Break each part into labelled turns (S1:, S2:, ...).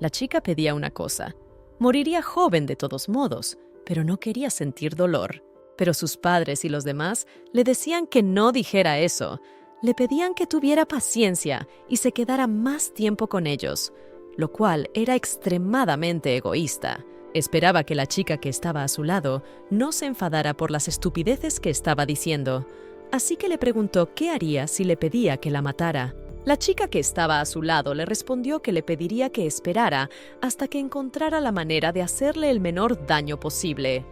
S1: La chica pedía una cosa. Moriría joven de todos modos, pero no quería sentir dolor. Pero sus padres y los demás le decían que no dijera eso. Le pedían que tuviera paciencia y se quedara más tiempo con ellos, lo cual era extremadamente egoísta. Esperaba que la chica que estaba a su lado no se enfadara por las estupideces que estaba diciendo, así que le preguntó qué haría si le pedía que la matara. La chica que estaba a su lado le respondió que le pediría que esperara hasta que encontrara la manera de hacerle el menor daño posible.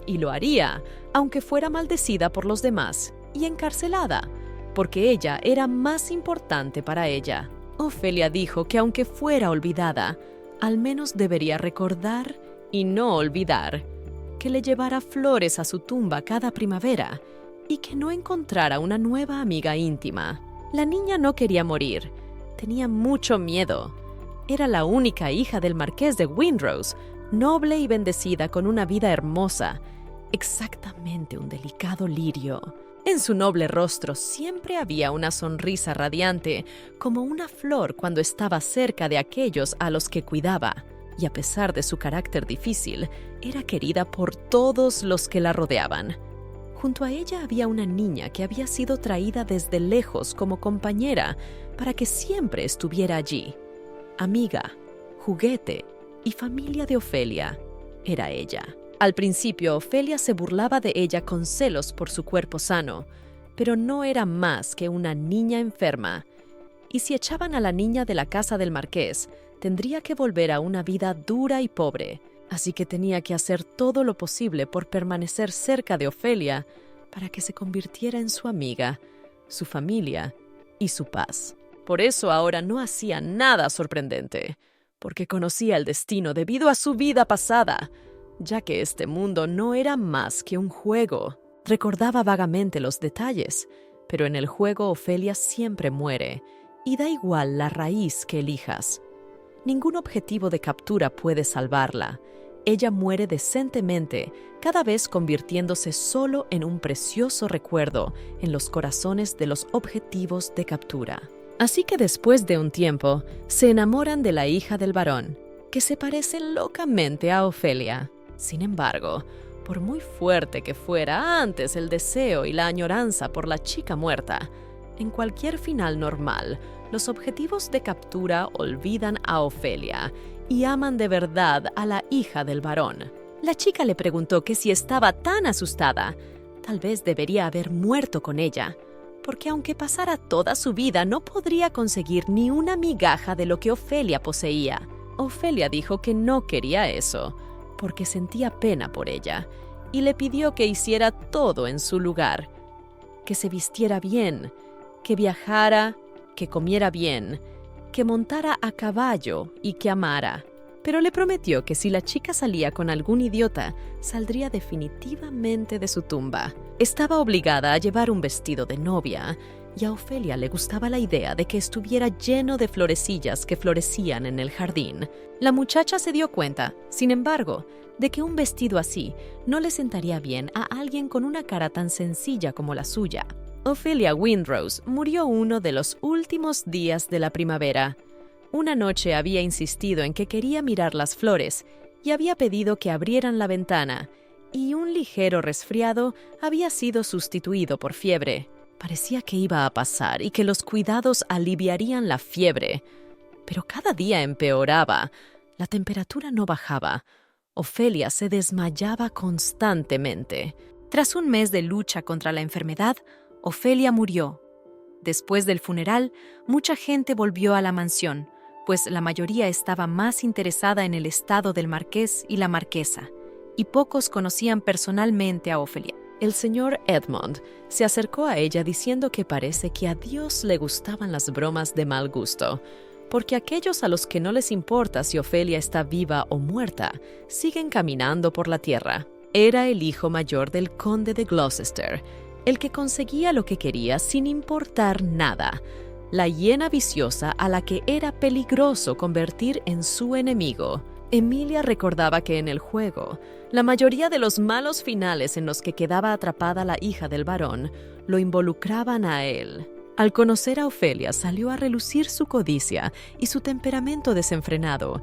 S1: Y lo haría, aunque fuera maldecida por los demás y encarcelada, porque ella era más importante para ella. Ofelia dijo que aunque fuera olvidada, al menos debería recordar y no olvidar, que le llevara flores a su tumba cada primavera y que no encontrara una nueva amiga íntima. La niña no quería morir, tenía mucho miedo. Era la única hija del marqués de Windrose, noble y bendecida con una vida hermosa, exactamente un delicado lirio. En su noble rostro siempre había una sonrisa radiante, como una flor cuando estaba cerca de aquellos a los que cuidaba. Y a pesar de su carácter difícil, era querida por todos los que la rodeaban. Junto a ella había una niña que había sido traída desde lejos como compañera para que siempre estuviera allí. Amiga, juguete y familia de Ofelia. Era ella. Al principio, Ofelia se burlaba de ella con celos por su cuerpo sano, pero no era más que una niña enferma. Y si echaban a la niña de la casa del marqués, tendría que volver a una vida dura y pobre, así que tenía que hacer todo lo posible por permanecer cerca de Ofelia para que se convirtiera en su amiga, su familia y su paz. Por eso ahora no hacía nada sorprendente, porque conocía el destino debido a su vida pasada, ya que este mundo no era más que un juego. Recordaba vagamente los detalles, pero en el juego Ofelia siempre muere, y da igual la raíz que elijas. Ningún objetivo de captura puede salvarla. Ella muere decentemente, cada vez convirtiéndose solo en un precioso recuerdo en los corazones de los objetivos de captura. Así que después de un tiempo, se enamoran de la hija del varón, que se parece locamente a Ofelia. Sin embargo, por muy fuerte que fuera antes el deseo y la añoranza por la chica muerta, en cualquier final normal, los objetivos de captura olvidan a Ofelia y aman de verdad a la hija del varón. La chica le preguntó que si estaba tan asustada, tal vez debería haber muerto con ella, porque aunque pasara toda su vida no podría conseguir ni una migaja de lo que Ofelia poseía. Ofelia dijo que no quería eso, porque sentía pena por ella, y le pidió que hiciera todo en su lugar, que se vistiera bien, que viajara, que comiera bien, que montara a caballo y que amara. Pero le prometió que si la chica salía con algún idiota, saldría definitivamente de su tumba. Estaba obligada a llevar un vestido de novia, y a Ofelia le gustaba la idea de que estuviera lleno de florecillas que florecían en el jardín. La muchacha se dio cuenta, sin embargo, de que un vestido así no le sentaría bien a alguien con una cara tan sencilla como la suya. Ofelia Windrose murió uno de los últimos días de la primavera. Una noche había insistido en que quería mirar las flores y había pedido que abrieran la ventana, y un ligero resfriado había sido sustituido por fiebre. Parecía que iba a pasar y que los cuidados aliviarían la fiebre, pero cada día empeoraba. La temperatura no bajaba. Ofelia se desmayaba constantemente. Tras un mes de lucha contra la enfermedad, Ofelia murió. Después del funeral, mucha gente volvió a la mansión, pues la mayoría estaba más interesada en el estado del marqués y la marquesa, y pocos conocían personalmente a Ofelia. El señor Edmond se acercó a ella diciendo que parece que a Dios le gustaban las bromas de mal gusto, porque aquellos a los que no les importa si Ofelia está viva o muerta, siguen caminando por la tierra. Era el hijo mayor del conde de Gloucester, el que conseguía lo que quería sin importar nada, la hiena viciosa a la que era peligroso convertir en su enemigo. Emilia recordaba que en el juego, la mayoría de los malos finales en los que quedaba atrapada la hija del varón lo involucraban a él. Al conocer a Ofelia salió a relucir su codicia y su temperamento desenfrenado,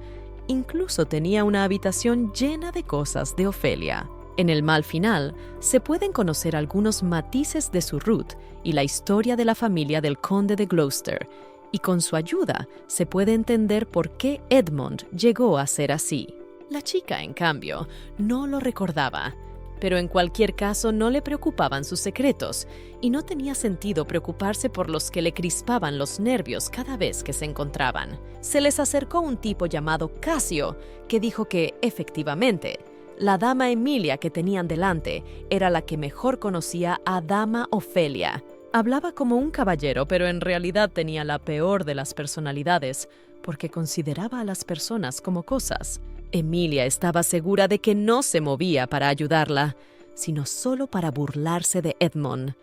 S1: incluso tenía una habitación llena de cosas de Ofelia. En el mal final, se pueden conocer algunos matices de su Ruth y la historia de la familia del conde de Gloucester, y con su ayuda se puede entender por qué Edmund llegó a ser así. La chica, en cambio, no lo recordaba, pero en cualquier caso no le preocupaban sus secretos, y no tenía sentido preocuparse por los que le crispaban los nervios cada vez que se encontraban. Se les acercó un tipo llamado Cassio, que dijo que, efectivamente, la dama Emilia que tenían delante era la que mejor conocía a dama Ofelia. Hablaba como un caballero, pero en realidad tenía la peor de las personalidades, porque consideraba a las personas como cosas. Emilia estaba segura de que no se movía para ayudarla, sino solo para burlarse de Edmund.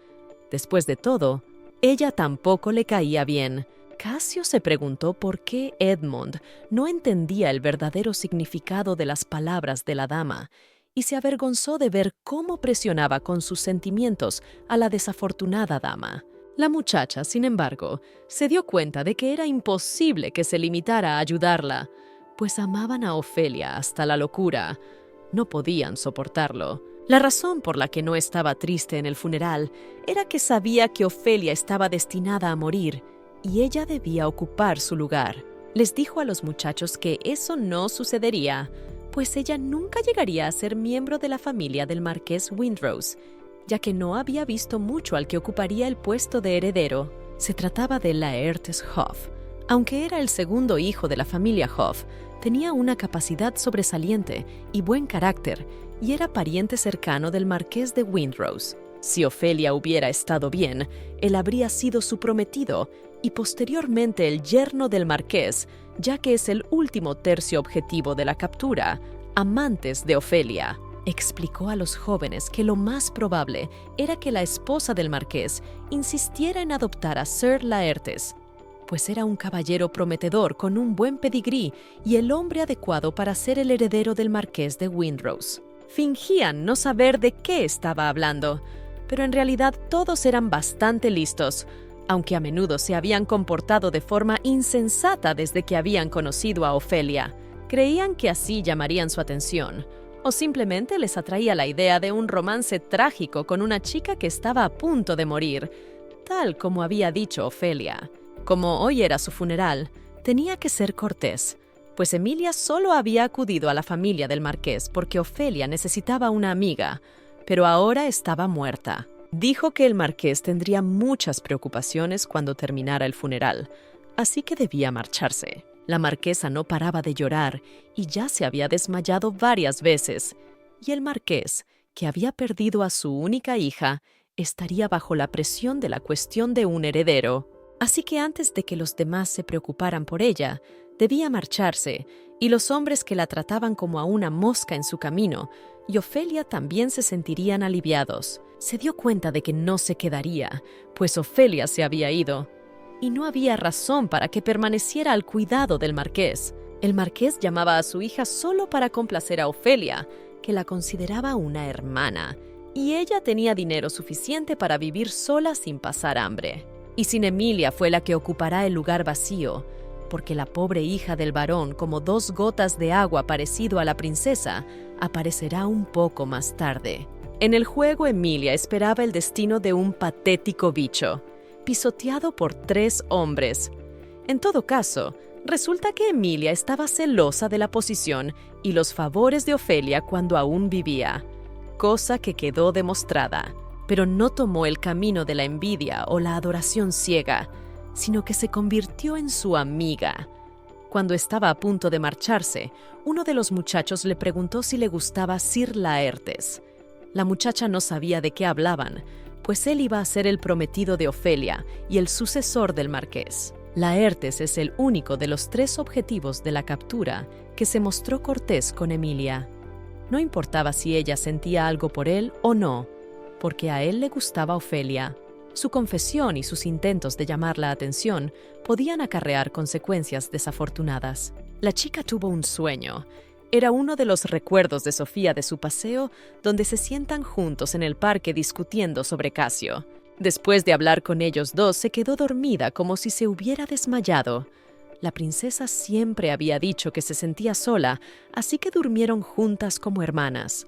S1: Después de todo, ella tampoco le caía bien. Cassio se preguntó por qué Edmund no entendía el verdadero significado de las palabras de la dama, y se avergonzó de ver cómo presionaba con sus sentimientos a la desafortunada dama. La muchacha, sin embargo, se dio cuenta de que era imposible que se limitara a ayudarla, pues amaban a Ofelia hasta la locura. No podían soportarlo. La razón por la que no estaba triste en el funeral era que sabía que Ofelia estaba destinada a morir y ella debía ocupar su lugar. Les dijo a los muchachos que eso no sucedería, pues ella nunca llegaría a ser miembro de la familia del marqués Windrose, ya que no había visto mucho al que ocuparía el puesto de heredero. Se trataba de Laertes Hoff. Aunque era el segundo hijo de la familia Hoff, tenía una capacidad sobresaliente y buen carácter, y era pariente cercano del marqués de Windrose. Si Ofelia hubiera estado bien, él habría sido su prometido y posteriormente el yerno del marqués, ya que es el último tercio objetivo de la captura, amantes de Ofelia. Explicó a los jóvenes que lo más probable era que la esposa del marqués insistiera en adoptar a Sir Laertes, pues era un caballero prometedor con un buen pedigrí y el hombre adecuado para ser el heredero del marqués de Windrose. Fingían no saber de qué estaba hablando, pero en realidad todos eran bastante listos, aunque a menudo se habían comportado de forma insensata desde que habían conocido a Ofelia. Creían que así llamarían su atención, o simplemente les atraía la idea de un romance trágico con una chica que estaba a punto de morir, tal como había dicho Ofelia. Como hoy era su funeral, tenía que ser cortés, pues Emilia solo había acudido a la familia del marqués porque Ofelia necesitaba una amiga, pero ahora estaba muerta. Dijo que el marqués tendría muchas preocupaciones cuando terminara el funeral, así que debía marcharse. La marquesa no paraba de llorar y ya se había desmayado varias veces, y el marqués, que había perdido a su única hija, estaría bajo la presión de la cuestión de un heredero. Así que antes de que los demás se preocuparan por ella, debía marcharse, y los hombres que la trataban como a una mosca en su camino, y Ofelia también se sentirían aliviados. Se dio cuenta de que no se quedaría, pues Ofelia se había ido, y no había razón para que permaneciera al cuidado del marqués. El marqués llamaba a su hija solo para complacer a Ofelia, que la consideraba una hermana, y ella tenía dinero suficiente para vivir sola sin pasar hambre. Y sin Emilia fue la que ocupará el lugar vacío, porque la pobre hija del varón, como dos gotas de agua parecido a la princesa, aparecerá un poco más tarde. En el juego, Emilia esperaba el destino de un patético bicho, pisoteado por 3 hombres. En todo caso, resulta que Emilia estaba celosa de la posición y los favores de Ofelia cuando aún vivía, cosa que quedó demostrada, pero no tomó el camino de la envidia o la adoración ciega, sino que se convirtió en su amiga. Cuando estaba a punto de marcharse, uno de los muchachos le preguntó si le gustaba Sir Laertes. La muchacha no sabía de qué hablaban, pues él iba a ser el prometido de Ofelia y el sucesor del marqués. Laertes es el único de los 3 objetivos de la captura que se mostró cortés con Emilia. No importaba si ella sentía algo por él o no, porque a él le gustaba Ofelia. Su confesión y sus intentos de llamar la atención podían acarrear consecuencias desafortunadas. La chica tuvo un sueño. Era uno de los recuerdos de Sofía de su paseo, donde se sientan juntos en el parque discutiendo sobre Cassio. Después de hablar con ellos dos, se quedó dormida como si se hubiera desmayado. La princesa siempre había dicho que se sentía sola, así que durmieron juntas como hermanas.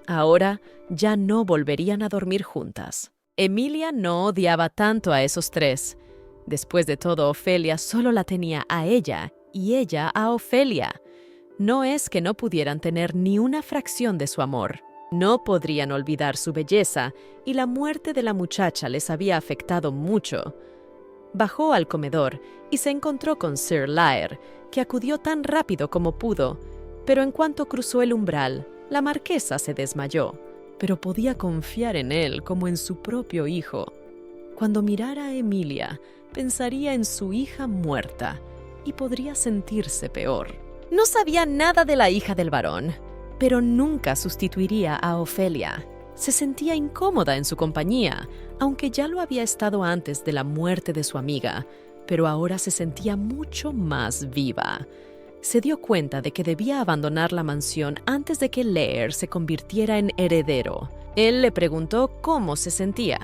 S1: Ahora ya no volverían a dormir juntas. Emilia no odiaba tanto a esos tres. Después de todo, Ofelia solo la tenía a ella y ella a Ofelia. No es que no pudieran tener ni una fracción de su amor. No podrían olvidar su belleza y la muerte de la muchacha les había afectado mucho. Bajó al comedor y se encontró con Sir Lair, que acudió tan rápido como pudo, pero en cuanto cruzó el umbral, la marquesa se desmayó, pero podía confiar en él como en su propio hijo. Cuando mirara a Emilia, pensaría en su hija muerta y podría sentirse peor. No sabía nada de la hija del varón, pero nunca sustituiría a Ofelia. Se sentía incómoda en su compañía, aunque ya lo había estado antes de la muerte de su amiga, pero ahora se sentía mucho más viva. Se dio cuenta de que debía abandonar la mansión antes de que Lair se convirtiera en heredero. Él le preguntó cómo se sentía,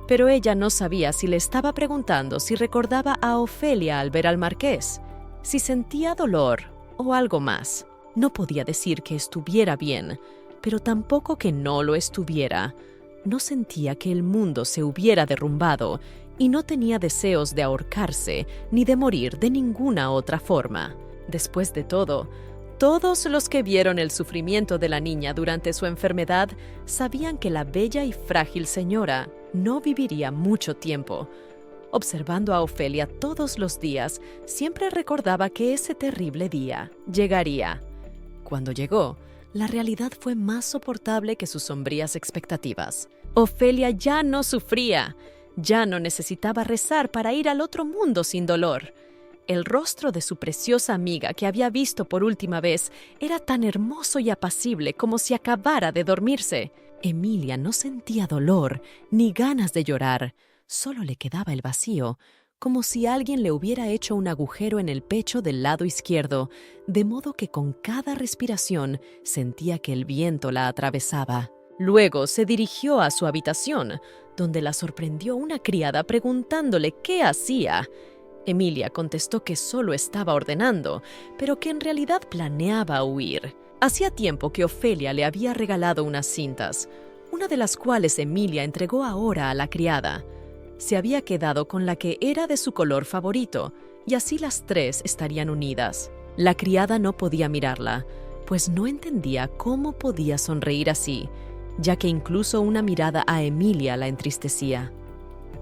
S1: pero ella no sabía si le estaba preguntando si recordaba a Ofelia al ver al marqués, si sentía dolor o algo más. No podía decir que estuviera bien, pero tampoco que no lo estuviera. No sentía que el mundo se hubiera derrumbado y no tenía deseos de ahorcarse ni de morir de ninguna otra forma. Después de todo, todos los que vieron el sufrimiento de la niña durante su enfermedad sabían que la bella y frágil señora no viviría mucho tiempo. Observando a Ofelia todos los días, siempre recordaba que ese terrible día llegaría. Cuando llegó, la realidad fue más soportable que sus sombrías expectativas. Ofelia ya no sufría, ya no necesitaba rezar para ir al otro mundo sin dolor. El rostro de su preciosa amiga que había visto por última vez era tan hermoso y apacible como si acabara de dormirse. Emilia no sentía dolor ni ganas de llorar, solo le quedaba el vacío, como si alguien le hubiera hecho un agujero en el pecho del lado izquierdo, de modo que con cada respiración sentía que el viento la atravesaba. Luego se dirigió a su habitación, donde la sorprendió una criada preguntándole qué hacía. Emilia contestó que solo estaba ordenando, pero que en realidad planeaba huir. Hacía tiempo que Ofelia le había regalado unas cintas, una de las cuales Emilia entregó ahora a la criada. Se había quedado con la que era de su color favorito, y así las tres estarían unidas. La criada no podía mirarla, pues no entendía cómo podía sonreír así, ya que incluso una mirada a Emilia la entristecía.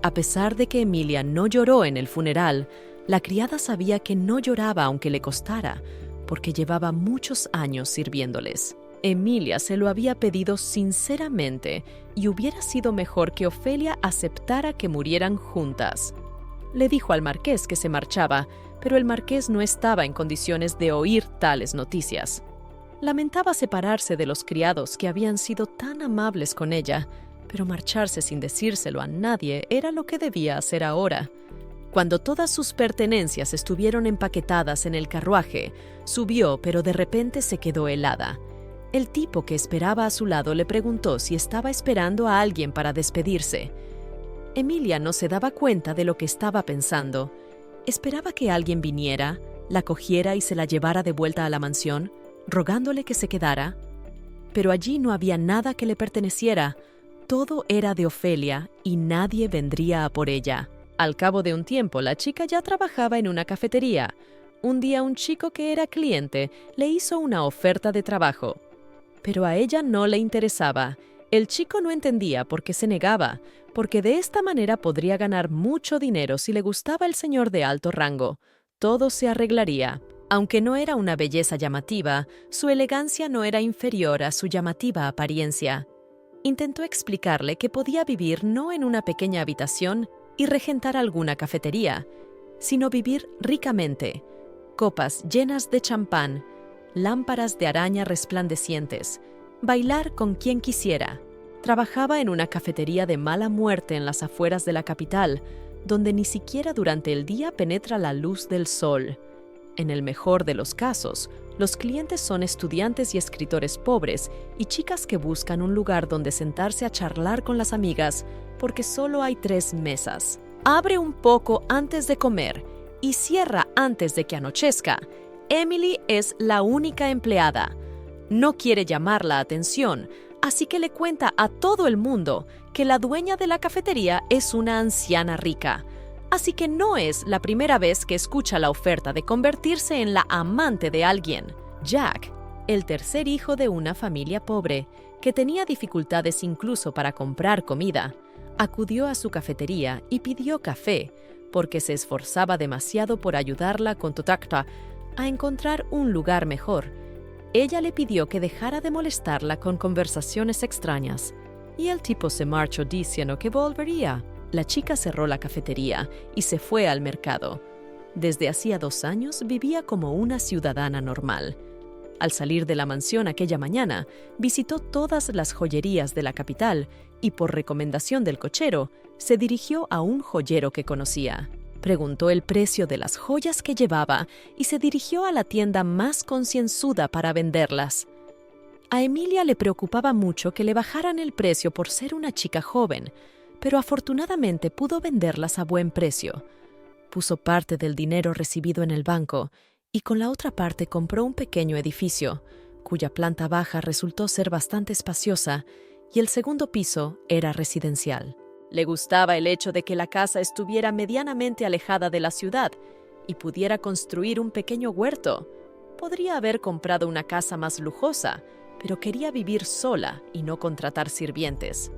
S1: A pesar de que Emilia no lloró en el funeral, la criada sabía que no lloraba aunque le costara, porque llevaba muchos años sirviéndoles. Emilia se lo había pedido sinceramente y hubiera sido mejor que Ofelia aceptara que murieran juntas. Le dijo al marqués que se marchaba, pero el marqués no estaba en condiciones de oír tales noticias. Lamentaba separarse de los criados que habían sido tan amables con ella, pero marcharse sin decírselo a nadie era lo que debía hacer ahora. Cuando todas sus pertenencias estuvieron empaquetadas en el carruaje, subió, pero de repente se quedó helada. El tipo que esperaba a su lado le preguntó si estaba esperando a alguien para despedirse. Emilia no se daba cuenta de lo que estaba pensando. Esperaba que alguien viniera, la cogiera y se la llevara de vuelta a la mansión, rogándole que se quedara. Pero allí no había nada que le perteneciera. Todo era de Ofelia y nadie vendría a por ella. Al cabo de un tiempo, la chica ya trabajaba en una cafetería. Un día un chico que era cliente le hizo una oferta de trabajo. Pero a ella no le interesaba. El chico no entendía por qué se negaba, porque de esta manera podría ganar mucho dinero si le gustaba el señor de alto rango. Todo se arreglaría. Aunque no era una belleza llamativa, su elegancia no era inferior a su llamativa apariencia. Intentó explicarle que podía vivir no en una pequeña habitación y regentar alguna cafetería, sino vivir ricamente. Copas llenas de champán, lámparas de araña resplandecientes, bailar con quien quisiera. Trabajaba en una cafetería de mala muerte en las afueras de la capital, donde ni siquiera durante el día penetra la luz del sol. En el mejor de los casos, los clientes son estudiantes y escritores pobres y chicas que buscan un lugar donde sentarse a charlar con las amigas porque solo hay 3 mesas. Abre un poco antes de comer y cierra antes de que anochezca, Emily es la única empleada. No quiere llamar la atención, así que le cuenta a todo el mundo que la dueña de la cafetería es una anciana rica. Así que no es la primera vez que escucha la oferta de convertirse en la amante de alguien. Jack, el tercer hijo de una familia pobre, que tenía dificultades incluso para comprar comida, acudió a su cafetería y pidió café, porque se esforzaba demasiado por ayudarla con Totacta a encontrar un lugar mejor. Ella le pidió que dejara de molestarla con conversaciones extrañas, y el tipo se marchó diciendo que volvería. La chica cerró la cafetería y se fue al mercado. Desde hacía 2 años vivía como una ciudadana normal. Al salir de la mansión aquella mañana, visitó todas las joyerías de la capital y, por recomendación del cochero, se dirigió a un joyero que conocía. Preguntó el precio de las joyas que llevaba y se dirigió a la tienda más concienzuda para venderlas. A Emilia le preocupaba mucho que le bajaran el precio por ser una chica joven, pero afortunadamente pudo venderlas a buen precio. Puso parte del dinero recibido en el banco y con la otra parte compró un pequeño edificio, cuya planta baja resultó ser bastante espaciosa y el segundo piso era residencial. Le gustaba el hecho de que la casa estuviera medianamente alejada de la ciudad y pudiera construir un pequeño huerto. Podría haber comprado una casa más lujosa, pero quería vivir sola y no contratar sirvientes.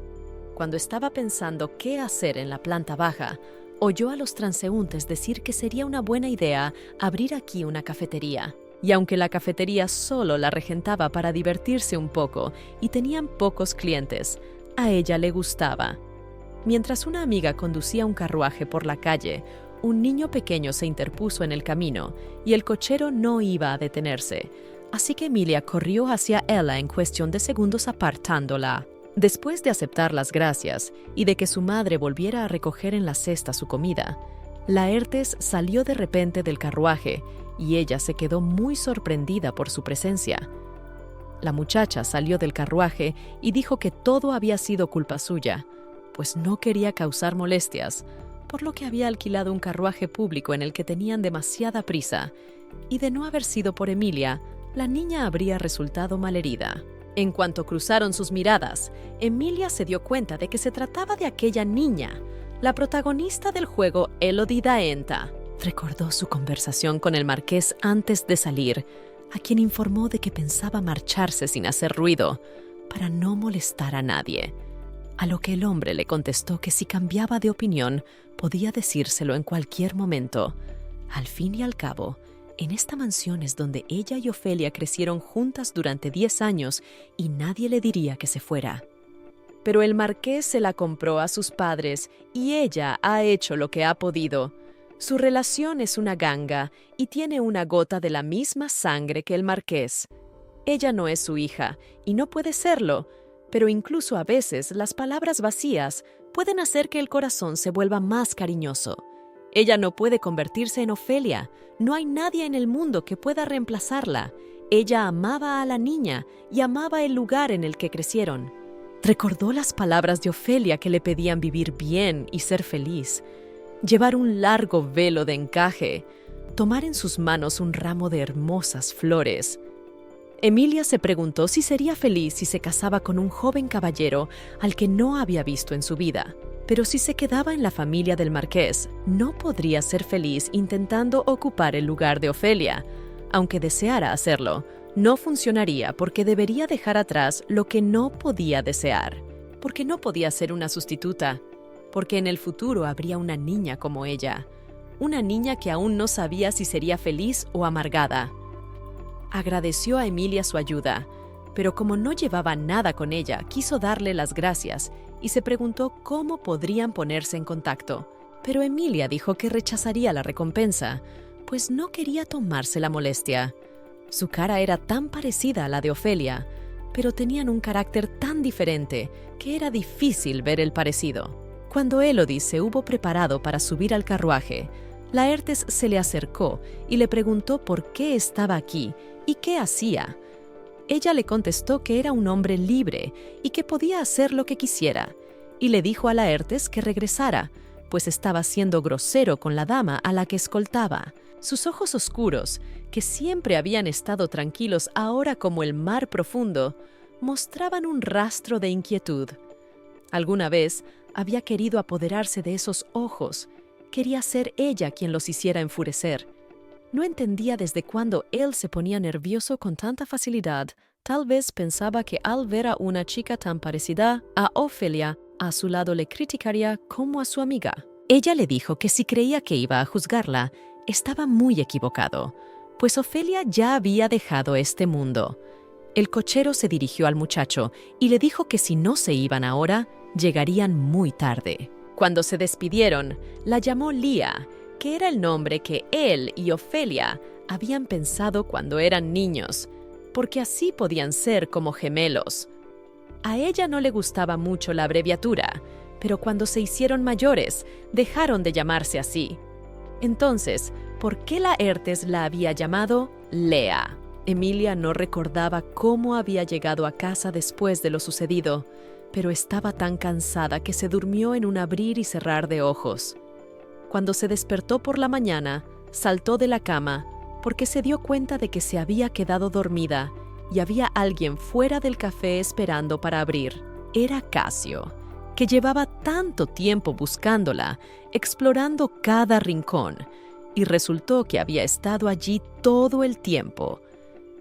S1: Cuando estaba pensando qué hacer en la planta baja, oyó a los transeúntes decir que sería una buena idea abrir aquí una cafetería. Y aunque la cafetería solo la regentaba para divertirse un poco y tenían pocos clientes, a ella le gustaba. Mientras una amiga conducía un carruaje por la calle, un niño pequeño se interpuso en el camino y el cochero no iba a detenerse, así que Emilia corrió hacia ella en cuestión de segundos apartándola. Después de aceptar las gracias y de que su madre volviera a recoger en la cesta su comida, Laertes salió de repente del carruaje y ella se quedó muy sorprendida por su presencia. La muchacha salió del carruaje y dijo que todo había sido culpa suya, pues no quería causar molestias, por lo que había alquilado un carruaje público en el que tenían demasiada prisa, y de no haber sido por Emilia, la niña habría resultado malherida. En cuanto cruzaron sus miradas, Emilia se dio cuenta de que se trataba de aquella niña, la protagonista del juego Elodie Daenta. Recordó su conversación con el marqués antes de salir, a quien informó de que pensaba marcharse sin hacer ruido, para no molestar a nadie. A lo que el hombre le contestó que si cambiaba de opinión, podía decírselo en cualquier momento. Al fin y al cabo, en esta mansión es donde ella y Ofelia crecieron juntas durante 10 años y nadie le diría que se fuera. Pero el marqués se la compró a sus padres y ella ha hecho lo que ha podido. Su relación es una ganga y tiene una gota de la misma sangre que el marqués. Ella no es su hija y no puede serlo, pero incluso a veces las palabras vacías pueden hacer que el corazón se vuelva más cariñoso. Ella no puede convertirse en Ofelia. No hay nadie en el mundo que pueda reemplazarla. Ella amaba a la niña y amaba el lugar en el que crecieron. Recordó las palabras de Ofelia que le pedían vivir bien y ser feliz, llevar un largo velo de encaje, tomar en sus manos un ramo de hermosas flores. Emilia se preguntó si sería feliz si se casaba con un joven caballero al que no había visto en su vida. Pero si se quedaba en la familia del marqués, no podría ser feliz intentando ocupar el lugar de Ofelia. Aunque deseara hacerlo, no funcionaría porque debería dejar atrás lo que no podía desear. Porque no podía ser una sustituta. Porque en el futuro habría una niña como ella. Una niña que aún no sabía si sería feliz o amargada. Agradeció a Emilia su ayuda, pero como no llevaba nada con ella, quiso darle las gracias y se preguntó cómo podrían ponerse en contacto. Pero Emilia dijo que rechazaría la recompensa, pues no quería tomarse la molestia. Su cara era tan parecida a la de Ofelia, pero tenían un carácter tan diferente que era difícil ver el parecido. Cuando Elodie se hubo preparado para subir al carruaje, Laertes se le acercó y le preguntó por qué estaba aquí y qué hacía. Ella le contestó que era un hombre libre y que podía hacer lo que quisiera, y le dijo a Laertes que regresara, pues estaba siendo grosero con la dama a la que escoltaba. Sus ojos oscuros, que siempre habían estado tranquilos ahora como el mar profundo, mostraban un rastro de inquietud. Alguna vez había querido apoderarse de esos ojos. Quería ser ella quien los hiciera enfurecer. No entendía desde cuándo él se ponía nervioso con tanta facilidad. Tal vez pensaba que al ver a una chica tan parecida a Ofelia, a su lado le criticaría como a su amiga. Ella le dijo que si creía que iba a juzgarla, estaba muy equivocado, pues Ofelia ya había dejado este mundo. El cochero se dirigió al muchacho y le dijo que si no se iban ahora, llegarían muy tarde. Cuando se despidieron, la llamó Lía, que era el nombre que él y Ofelia habían pensado cuando eran niños, porque así podían ser como gemelos. A ella no le gustaba mucho la abreviatura, pero cuando se hicieron mayores, dejaron de llamarse así. Entonces, ¿por qué Laertes la había llamado Lea? Emilia no recordaba cómo había llegado a casa después de lo sucedido, pero estaba tan cansada que se durmió en un abrir y cerrar de ojos. Cuando se despertó por la mañana, saltó de la cama porque se dio cuenta de que se había quedado dormida y había alguien fuera del café esperando para abrir. Era Casio, que llevaba tanto tiempo buscándola, explorando cada rincón, y resultó que había estado allí todo el tiempo.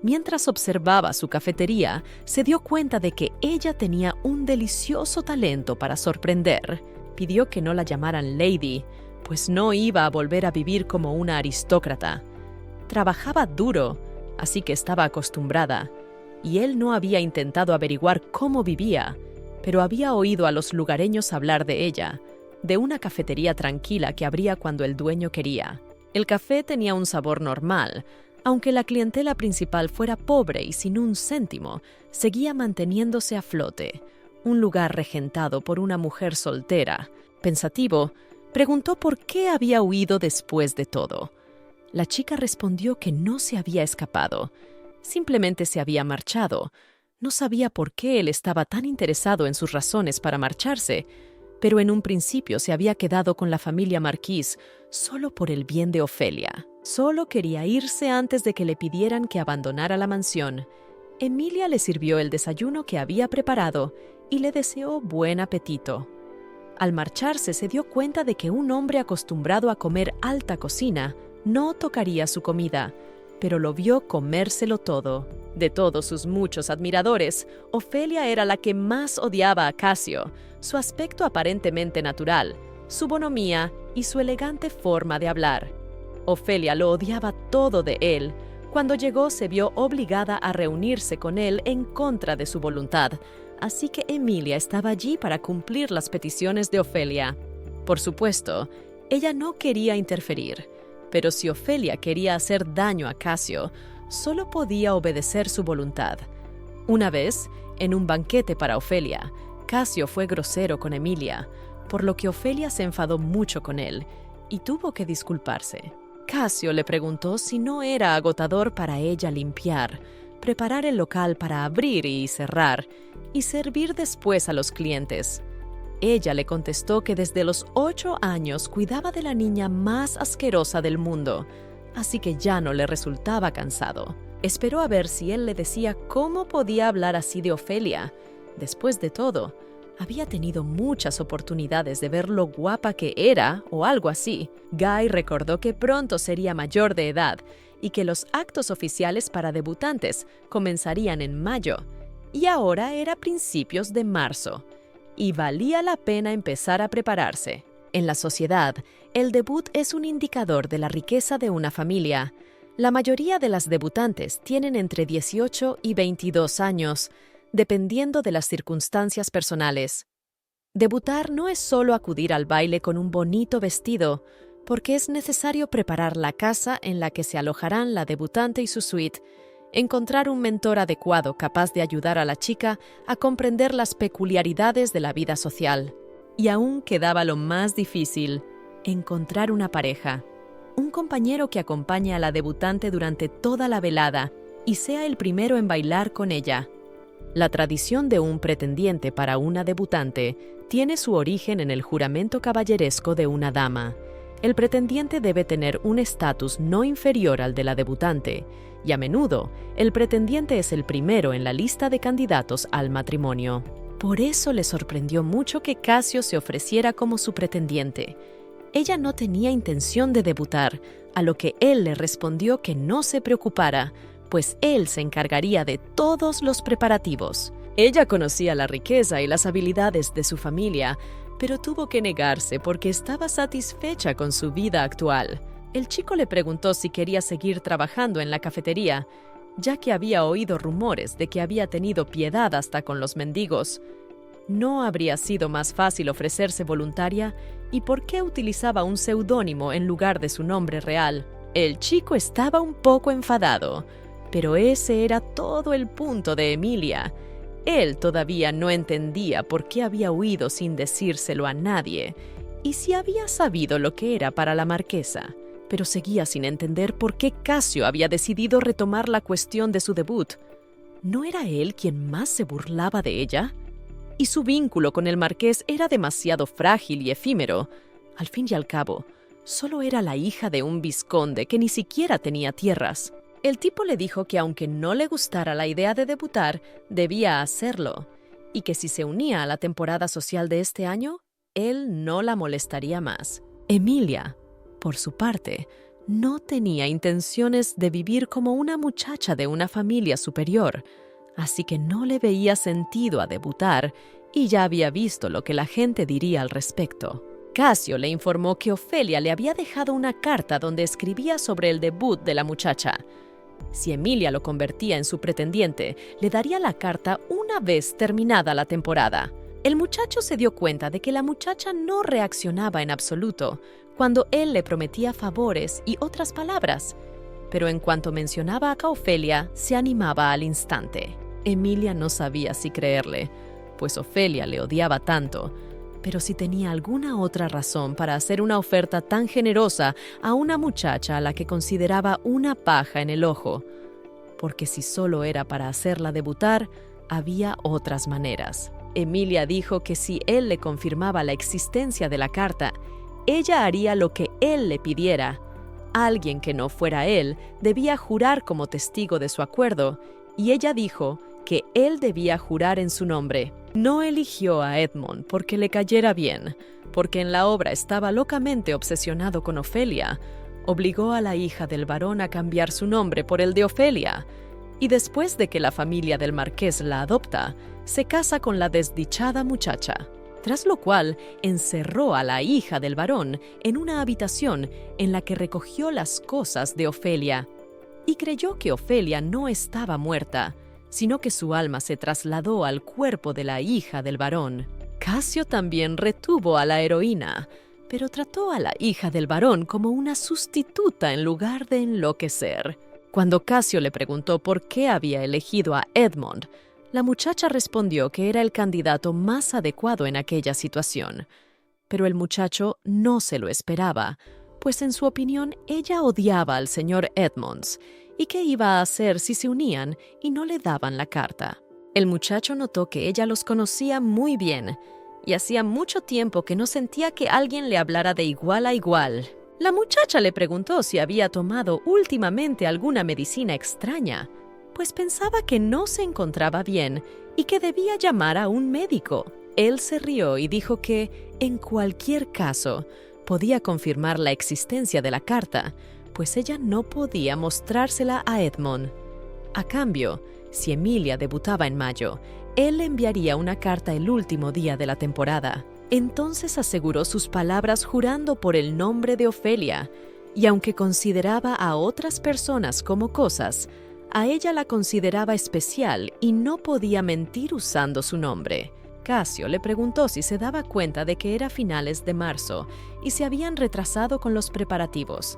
S1: Mientras observaba su cafetería, se dio cuenta de que ella tenía un delicioso talento para sorprender. Pidió que no la llamaran Lady, pues no iba a volver a vivir como una aristócrata. Trabajaba duro, así que estaba acostumbrada, y él no había intentado averiguar cómo vivía, pero había oído a los lugareños hablar de ella, de una cafetería tranquila que abría cuando el dueño quería. El café tenía un sabor normal. Aunque la clientela principal fuera pobre y sin un céntimo, seguía manteniéndose a flote. Un lugar regentado por una mujer soltera. Pensativo, preguntó por qué había huido después de todo. La chica respondió que no se había escapado. Simplemente se había marchado. No sabía por qué él estaba tan interesado en sus razones para marcharse, pero en un principio se había quedado con la familia Marquís solo por el bien de Ofelia. Solo quería irse antes de que le pidieran que abandonara la mansión. Emilia le sirvió el desayuno que había preparado y le deseó buen apetito. Al marcharse se dio cuenta de que un hombre acostumbrado a comer alta cocina no tocaría su comida, pero lo vio comérselo todo. De todos sus muchos admiradores, Ofelia era la que más odiaba a Casio, su aspecto aparentemente natural, su bonomía y su elegante forma de hablar. Ofelia lo odiaba todo de él. Cuando llegó se vio obligada a reunirse con él en contra de su voluntad, así que Emilia estaba allí para cumplir las peticiones de Ofelia. Por supuesto, ella no quería interferir, pero si Ofelia quería hacer daño a Casio, solo podía obedecer su voluntad. Una vez, en un banquete para Ofelia, Casio fue grosero con Emilia, por lo que Ofelia se enfadó mucho con él y tuvo que disculparse. Casio le preguntó si no era agotador para ella limpiar, preparar el local para abrir y cerrar, y servir después a los clientes. Ella le contestó que desde los 8 años cuidaba de la niña más asquerosa del mundo, así que ya no le resultaba cansado. Esperó a ver si él le decía cómo podía hablar así de Ofelia. Después de todo, había tenido muchas oportunidades de ver lo guapa que era o algo así. Guy recordó que pronto sería mayor de edad y que los actos oficiales para debutantes comenzarían en mayo, y ahora era principios de marzo, y valía la pena empezar a prepararse. En la sociedad, el debut es un indicador de la riqueza de una familia. La mayoría de las debutantes tienen entre 18 y 22 años, dependiendo de las circunstancias personales. Debutar no es solo acudir al baile con un bonito vestido, porque es necesario preparar la casa en la que se alojarán la debutante y su suite, encontrar un mentor adecuado capaz de ayudar a la chica a comprender las peculiaridades de la vida social. Y aún quedaba lo más difícil, encontrar una pareja, un compañero que acompañe a la debutante durante toda la velada y sea el primero en bailar con ella. La tradición de un pretendiente para una debutante tiene su origen en el juramento caballeresco de una dama. El pretendiente debe tener un estatus no inferior al de la debutante, y a menudo el pretendiente es el primero en la lista de candidatos al matrimonio. Por eso le sorprendió mucho que Casio se ofreciera como su pretendiente. Ella no tenía intención de debutar, a lo que él le respondió que no se preocupara, pues él se encargaría de todos los preparativos. Ella conocía la riqueza y las habilidades de su familia, pero tuvo que negarse porque estaba satisfecha con su vida actual. El chico le preguntó si quería seguir trabajando en la cafetería, ya que había oído rumores de que había tenido piedad hasta con los mendigos. ¿No habría sido más fácil ofrecerse voluntaria? ¿Y por qué utilizaba un seudónimo en lugar de su nombre real? El chico estaba un poco enfadado, pero ese era todo el punto de Emilia. Él todavía no entendía por qué había huido sin decírselo a nadie, y si había sabido lo que era para la marquesa, pero seguía sin entender por qué Casio había decidido retomar la cuestión de su debut. ¿No era él quien más se burlaba de ella? Y su vínculo con el marqués era demasiado frágil y efímero. Al fin y al cabo, solo era la hija de un vizconde que ni siquiera tenía tierras. El tipo le dijo que aunque no le gustara la idea de debutar, debía hacerlo, y que si se unía a la temporada social de este año, él no la molestaría más. Emilia, por su parte, no tenía intenciones de vivir como una muchacha de una familia superior, así que no le veía sentido a debutar y ya había visto lo que la gente diría al respecto. Casio le informó que Ofelia le había dejado una carta donde escribía sobre el debut de la muchacha. Si Emilia lo convertía en su pretendiente, le daría la carta una vez terminada la temporada. El muchacho se dio cuenta de que la muchacha no reaccionaba en absoluto cuando él le prometía favores y otras palabras, pero en cuanto mencionaba a Ofelia, se animaba al instante. Emilia no sabía si creerle, pues Ofelia le odiaba tanto, pero si tenía alguna otra razón para hacer una oferta tan generosa a una muchacha a la que consideraba una paja en el ojo, porque si solo era para hacerla debutar, había otras maneras. Emilia dijo que si él le confirmaba la existencia de la carta, ella haría lo que él le pidiera. Alguien que no fuera él debía jurar como testigo de su acuerdo, y ella dijo que él debía jurar en su nombre. No eligió a Edmond porque le cayera bien, porque en la obra estaba locamente obsesionado con Ofelia. Obligó a la hija del varón a cambiar su nombre por el de Ofelia, y después de que la familia del marqués la adopta, se casa con la desdichada muchacha, tras lo cual encerró a la hija del varón en una habitación en la que recogió las cosas de Ofelia, y creyó que Ofelia no estaba muerta, sino que su alma se trasladó al cuerpo de la hija del varón. Casio también retuvo a la heroína, pero trató a la hija del varón como una sustituta en lugar de enloquecer. Cuando Casio le preguntó por qué había elegido a Edmond, la muchacha respondió que era el candidato más adecuado en aquella situación. Pero el muchacho no se lo esperaba, pues en su opinión ella odiaba al señor Edmonds, y qué iba a hacer si se unían y no le daban la carta. El muchacho notó que ella los conocía muy bien, y hacía mucho tiempo que no sentía que alguien le hablara de igual a igual. La muchacha le preguntó si había tomado últimamente alguna medicina extraña, pues pensaba que no se encontraba bien y que debía llamar a un médico. Él se rió y dijo que, en cualquier caso, podía confirmar la existencia de la carta, pues ella no podía mostrársela a Edmond. A cambio, si Emilia debutaba en mayo, él le enviaría una carta el último día de la temporada. Entonces aseguró sus palabras jurando por el nombre de Ofelia, y aunque consideraba a otras personas como cosas, a ella la consideraba especial y no podía mentir usando su nombre. Casio le preguntó si se daba cuenta de que era finales de marzo y se habían retrasado con los preparativos.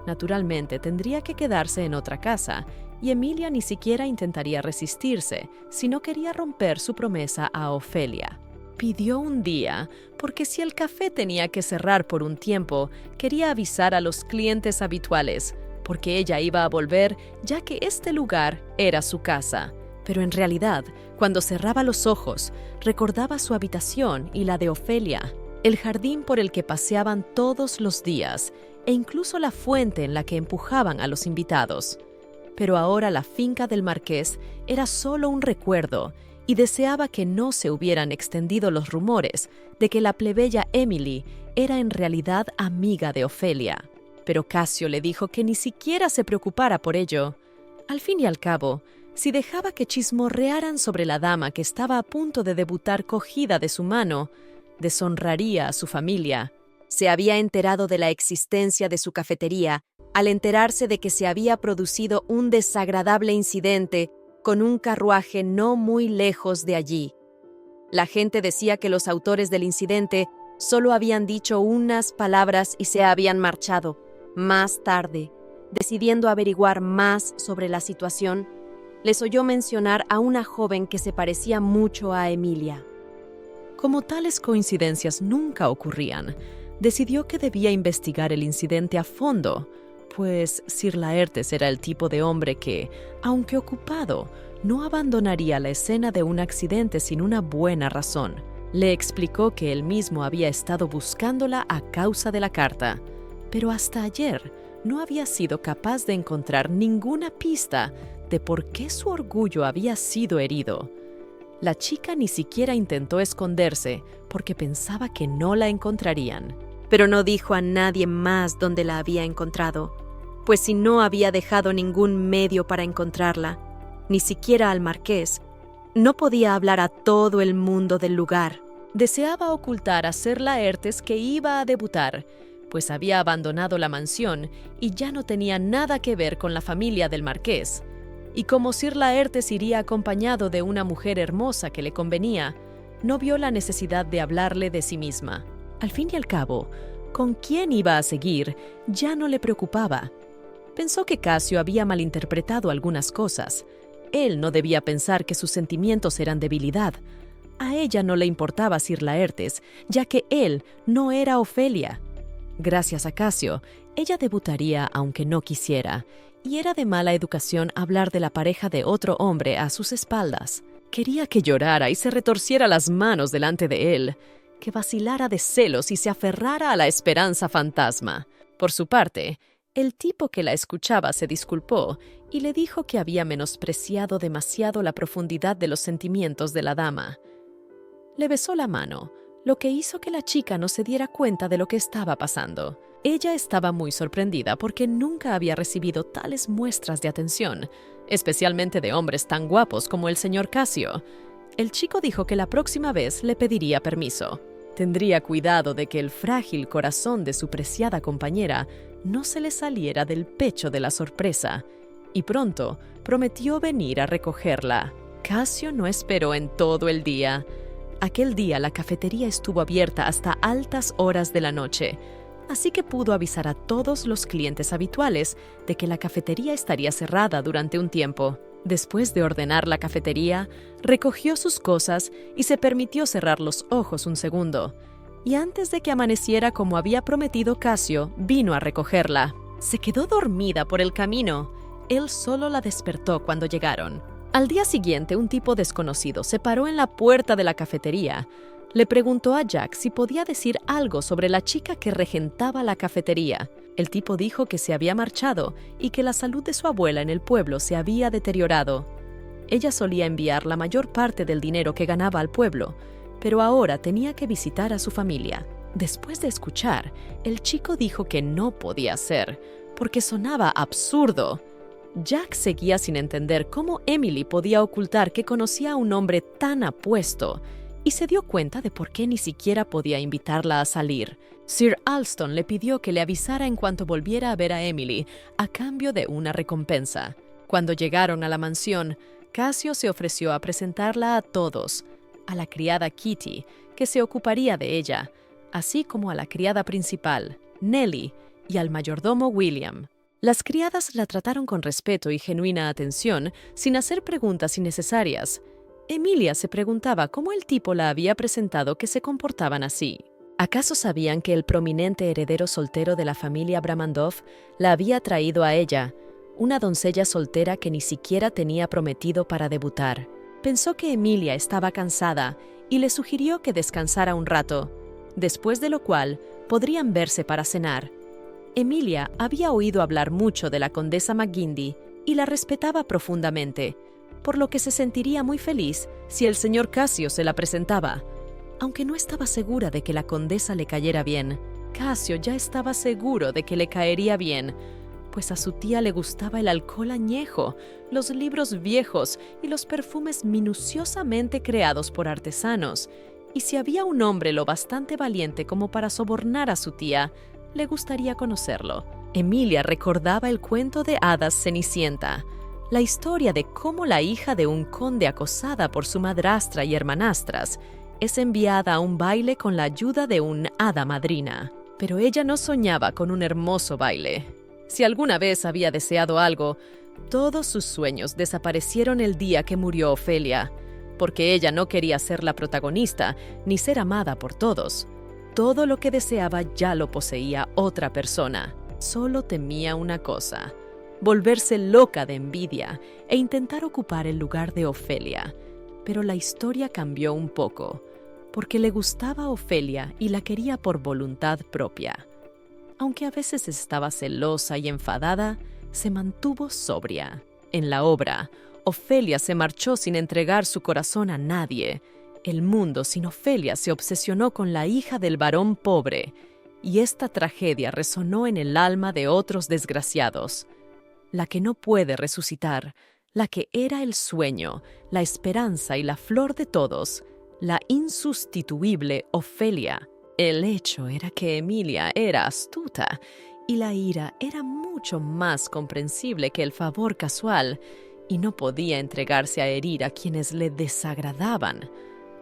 S1: Naturalmente tendría que quedarse en otra casa, y Emilia ni siquiera intentaría resistirse si no quería romper su promesa a Ofelia. Pidió un día, porque si el café tenía que cerrar por un tiempo, quería avisar a los clientes habituales, porque ella iba a volver ya que este lugar era su casa. Pero en realidad, cuando cerraba los ojos, recordaba su habitación y la de Ofelia, el jardín por el que paseaban todos los días e incluso la fuente en la que empujaban a los invitados. Pero ahora la finca del marqués era solo un recuerdo y deseaba que no se hubieran extendido los rumores de que la plebeya Emily era en realidad amiga de Ofelia. Pero Casio le dijo que ni siquiera se preocupara por ello. Al fin y al cabo, si dejaba que chismorrearan sobre la dama que estaba a punto de debutar cogida de su mano, deshonraría a su familia. Se había enterado de la existencia de su cafetería al enterarse de que se había producido un desagradable incidente con un carruaje no muy lejos de allí. La gente decía que los autores del incidente solo habían dicho unas palabras y se habían marchado. Más tarde, decidiendo averiguar más sobre la situación, les oyó mencionar a una joven que se parecía mucho a Emilia. Como tales coincidencias nunca ocurrían, decidió que debía investigar el incidente a fondo, pues Sir Laertes era el tipo de hombre que, aunque ocupado, no abandonaría la escena de un accidente sin una buena razón. Le explicó que él mismo había estado buscándola a causa de la carta, pero hasta ayer no había sido capaz de encontrar ninguna pista de por qué su orgullo había sido herido. La chica ni siquiera intentó esconderse porque pensaba que no la encontrarían. Pero no dijo a nadie más dónde la había encontrado, pues si no había dejado ningún medio para encontrarla, ni siquiera al marqués, no podía hablar a todo el mundo del lugar. Deseaba ocultar a Sir Laertes que iba a debutar, pues había abandonado la mansión y ya no tenía nada que ver con la familia del marqués. Y como Sir Laertes iría acompañado de una mujer hermosa que le convenía, no vio la necesidad de hablarle de sí misma. Al fin y al cabo, con quién iba a seguir ya no le preocupaba. Pensó que Casio había malinterpretado algunas cosas. Él no debía pensar que sus sentimientos eran debilidad. A ella no le importaba Sir Laertes, ya que él no era Ofelia. Gracias a Casio, ella debutaría aunque no quisiera, y era de mala educación hablar de la pareja de otro hombre a sus espaldas. Quería que llorara y se retorciera las manos delante de él, que vacilara de celos y se aferrara a la esperanza fantasma. Por su parte, el tipo que la escuchaba se disculpó y le dijo que había menospreciado demasiado la profundidad de los sentimientos de la dama. Le besó la mano, lo que hizo que la chica no se diera cuenta de lo que estaba pasando. Ella estaba muy sorprendida porque nunca había recibido tales muestras de atención, especialmente de hombres tan guapos como el señor Casio. El chico dijo que la próxima vez le pediría permiso. Tendría cuidado de que el frágil corazón de su preciada compañera no se le saliera del pecho de la sorpresa, y pronto prometió venir a recogerla. Casio no esperó en todo el día. Aquel día la cafetería estuvo abierta hasta altas horas de la noche, así que pudo avisar a todos los clientes habituales de que la cafetería estaría cerrada durante un tiempo. Después de ordenar la cafetería, recogió sus cosas y se permitió cerrar los ojos un segundo. Y antes de que amaneciera como había prometido Casio, vino a recogerla. Se quedó dormida por el camino. Él solo la despertó cuando llegaron. Al día siguiente, un tipo desconocido se paró en la puerta de la cafetería. Le preguntó a Jack si podía decir algo sobre la chica que regentaba la cafetería. El tipo dijo que se había marchado y que la salud de su abuela en el pueblo se había deteriorado. Ella solía enviar la mayor parte del dinero que ganaba al pueblo, pero ahora tenía que visitar a su familia. Después de escuchar, el chico dijo que no podía ser, porque sonaba absurdo. Jack seguía sin entender cómo Emily podía ocultar que conocía a un hombre tan apuesto, y se dio cuenta de por qué ni siquiera podía invitarla a salir. Sir Alston le pidió que le avisara en cuanto volviera a ver a Emily, a cambio de una recompensa. Cuando llegaron a la mansión, Casio se ofreció a presentarla a todos, a la criada Kitty, que se ocuparía de ella, así como a la criada principal, Nellie, y al mayordomo William. Las criadas la trataron con respeto y genuina atención, sin hacer preguntas innecesarias. Emilia se preguntaba cómo el tipo la había presentado que se comportaban así. ¿Acaso sabían que el prominente heredero soltero de la familia Bramandov la había traído a ella, una doncella soltera que ni siquiera tenía prometido para debutar. Pensó que Emilia estaba cansada y le sugirió que descansara un rato, después de lo cual podrían verse para cenar. Emilia había oído hablar mucho de la condesa McGinty y la respetaba profundamente, por lo que se sentiría muy feliz si el señor Cassio se la presentaba. Aunque no estaba segura de que la condesa le cayera bien, Cassio ya estaba seguro de que le caería bien, pues a su tía le gustaba el alcohol añejo, los libros viejos y los perfumes minuciosamente creados por artesanos. Y si había un hombre lo bastante valiente como para sobornar a su tía, le gustaría conocerlo. Emilia recordaba el cuento de hadas Cenicienta, la historia de cómo la hija de un conde acosada por su madrastra y hermanastras es enviada a un baile con la ayuda de un hada madrina. Pero ella no soñaba con un hermoso baile. Si alguna vez había deseado algo, todos sus sueños desaparecieron el día que murió Ofelia, porque ella no quería ser la protagonista ni ser amada por todos. Todo lo que deseaba ya lo poseía otra persona. Solo temía una cosa: volverse loca de envidia e intentar ocupar el lugar de Ofelia. Pero la historia cambió un poco, porque le gustaba a Ofelia y la quería por voluntad propia. Aunque a veces estaba celosa y enfadada, se mantuvo sobria. En la obra, Ofelia se marchó sin entregar su corazón a nadie. El mundo sin Ofelia se obsesionó con la hija del varón pobre, y esta tragedia resonó en el alma de otros desgraciados. La que no puede resucitar, la que era el sueño, la esperanza y la flor de todos, la insustituible Ofelia. El hecho era que Emilia era astuta y la ira era mucho más comprensible que el favor casual, y no podía entregarse a herir a quienes le desagradaban.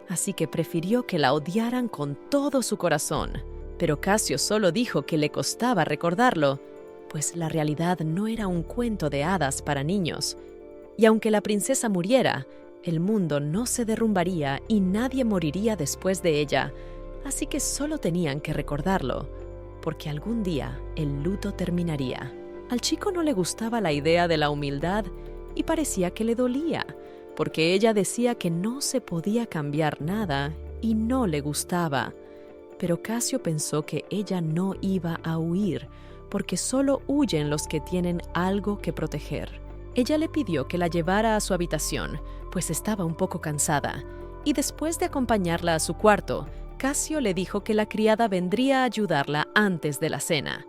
S1: Así que prefirió que la odiaran con todo su corazón. Pero Cassio solo dijo que le costaba recordarlo, pues la realidad no era un cuento de hadas para niños. Y aunque la princesa muriera, el mundo no se derrumbaría y nadie moriría después de ella. Así que solo tenían que recordarlo, porque algún día el luto terminaría. Al chico no le gustaba la idea de la humildad y parecía que le dolía, porque ella decía que no se podía cambiar nada y no le gustaba. Pero Cassio pensó que ella no iba a huir, porque solo huyen los que tienen algo que proteger. Ella le pidió que la llevara a su habitación, pues estaba un poco cansada, y después de acompañarla a su cuarto, Cassio le dijo que la criada vendría a ayudarla antes de la cena.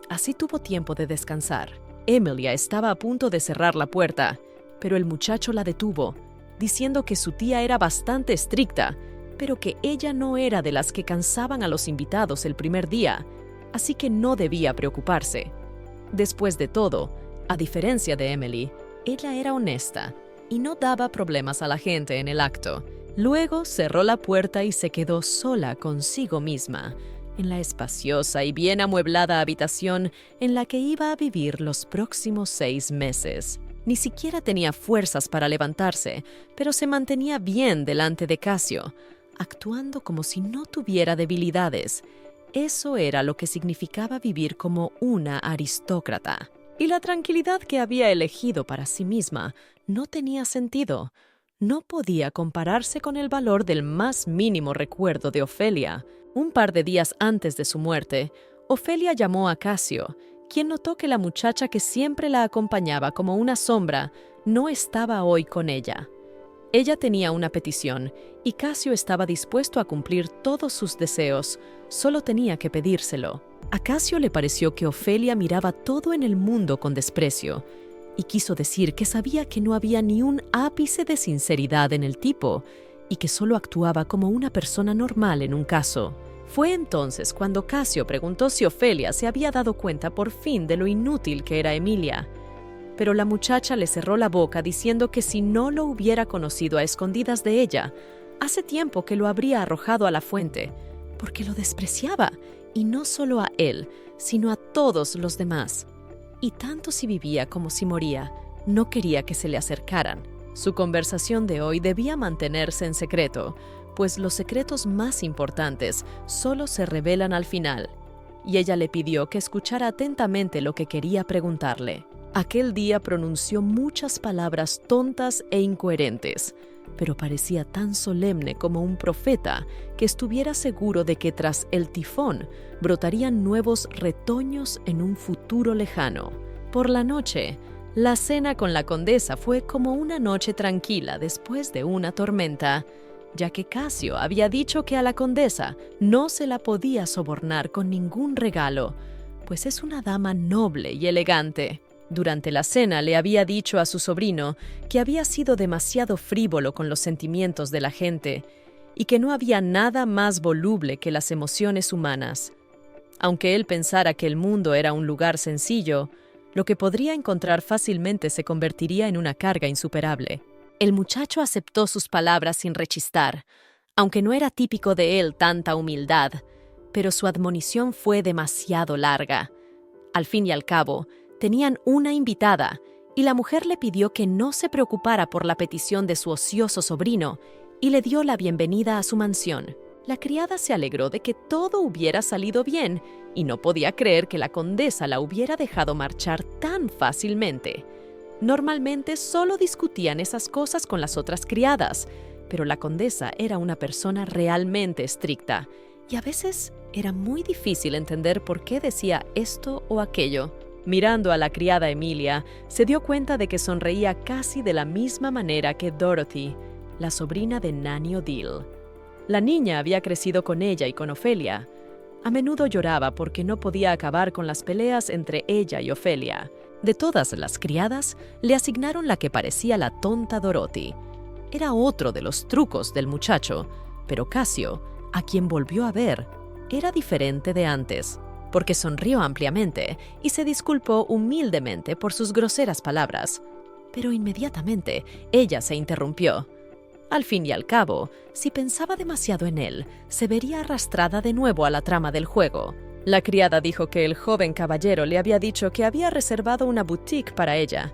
S1: Así tuvo tiempo de descansar. Emilia estaba a punto de cerrar la puerta, pero el muchacho la detuvo, diciendo que su tía era bastante estricta, pero que ella no era de las que cansaban a los invitados el primer día, así que no debía preocuparse. Después de todo, a diferencia de Emily, ella era honesta y no daba problemas a la gente en el acto. Luego cerró la puerta y se quedó sola consigo misma, en la espaciosa y bien amueblada habitación en la que iba a vivir los próximos 6 meses. Ni siquiera tenía fuerzas para levantarse, pero se mantenía bien delante de Cassio, actuando como si no tuviera debilidades. Eso era lo que significaba vivir como una aristócrata. Y la tranquilidad que había elegido para sí misma no tenía sentido. No podía compararse con el valor del más mínimo recuerdo de Ofelia. Un par de días antes de su muerte, Ofelia llamó a Cassio, quien notó que la muchacha que siempre la acompañaba como una sombra no estaba hoy con ella. Ella tenía una petición, y Cassio estaba dispuesto a cumplir todos sus deseos, solo tenía que pedírselo. A Cassio le pareció que Ofelia miraba todo en el mundo con desprecio, y quiso decir que sabía que no había ni un ápice de sinceridad en el tipo, y que solo actuaba como una persona normal en un caso. Fue entonces cuando Cassio preguntó si Ofelia se había dado cuenta por fin de lo inútil que era Emilia. Pero la muchacha le cerró la boca diciendo que si no lo hubiera conocido a escondidas de ella, hace tiempo que lo habría arrojado a la fuente, porque lo despreciaba, y no solo a él, sino a todos los demás. Y tanto si vivía como si moría, no quería que se le acercaran. Su conversación de hoy debía mantenerse en secreto, pues los secretos más importantes solo se revelan al final, y ella le pidió que escuchara atentamente lo que quería preguntarle. Aquel día pronunció muchas palabras tontas e incoherentes, pero parecía tan solemne como un profeta que estuviera seguro de que tras el tifón brotarían nuevos retoños en un futuro lejano. Por la noche, la cena con la condesa fue como una noche tranquila después de una tormenta, ya que Casio había dicho que a la condesa no se la podía sobornar con ningún regalo, pues es una dama noble y elegante. Durante la cena le había dicho a su sobrino que había sido demasiado frívolo con los sentimientos de la gente y que no había nada más voluble que las emociones humanas. Aunque él pensara que el mundo era un lugar sencillo, lo que podría encontrar fácilmente se convertiría en una carga insuperable. El muchacho aceptó sus palabras sin rechistar, aunque no era típico de él tanta humildad, pero su admonición fue demasiado larga. Al fin y al cabo, tenían una invitada, y la mujer le pidió que no se preocupara por la petición de su ocioso sobrino y le dio la bienvenida a su mansión. La criada se alegró de que todo hubiera salido bien y no podía creer que la condesa la hubiera dejado marchar tan fácilmente. Normalmente solo discutían esas cosas con las otras criadas, pero la condesa era una persona realmente estricta y a veces era muy difícil entender por qué decía esto o aquello. Mirando a la criada Emilia, se dio cuenta de que sonreía casi de la misma manera que Dorothy, la sobrina de Nanny O'Dell. La niña había crecido con ella y con Ofelia. A menudo lloraba porque no podía acabar con las peleas entre ella y Ofelia. De todas las criadas, le asignaron la que parecía la tonta Dorothy. Era otro de los trucos del muchacho, pero Casio, a quien volvió a ver, era diferente de antes, porque sonrió ampliamente y se disculpó humildemente por sus groseras palabras. Pero inmediatamente ella se interrumpió. Al fin y al cabo, si pensaba demasiado en él, se vería arrastrada de nuevo a la trama del juego. La criada dijo que el joven caballero le había dicho que había reservado una boutique para ella,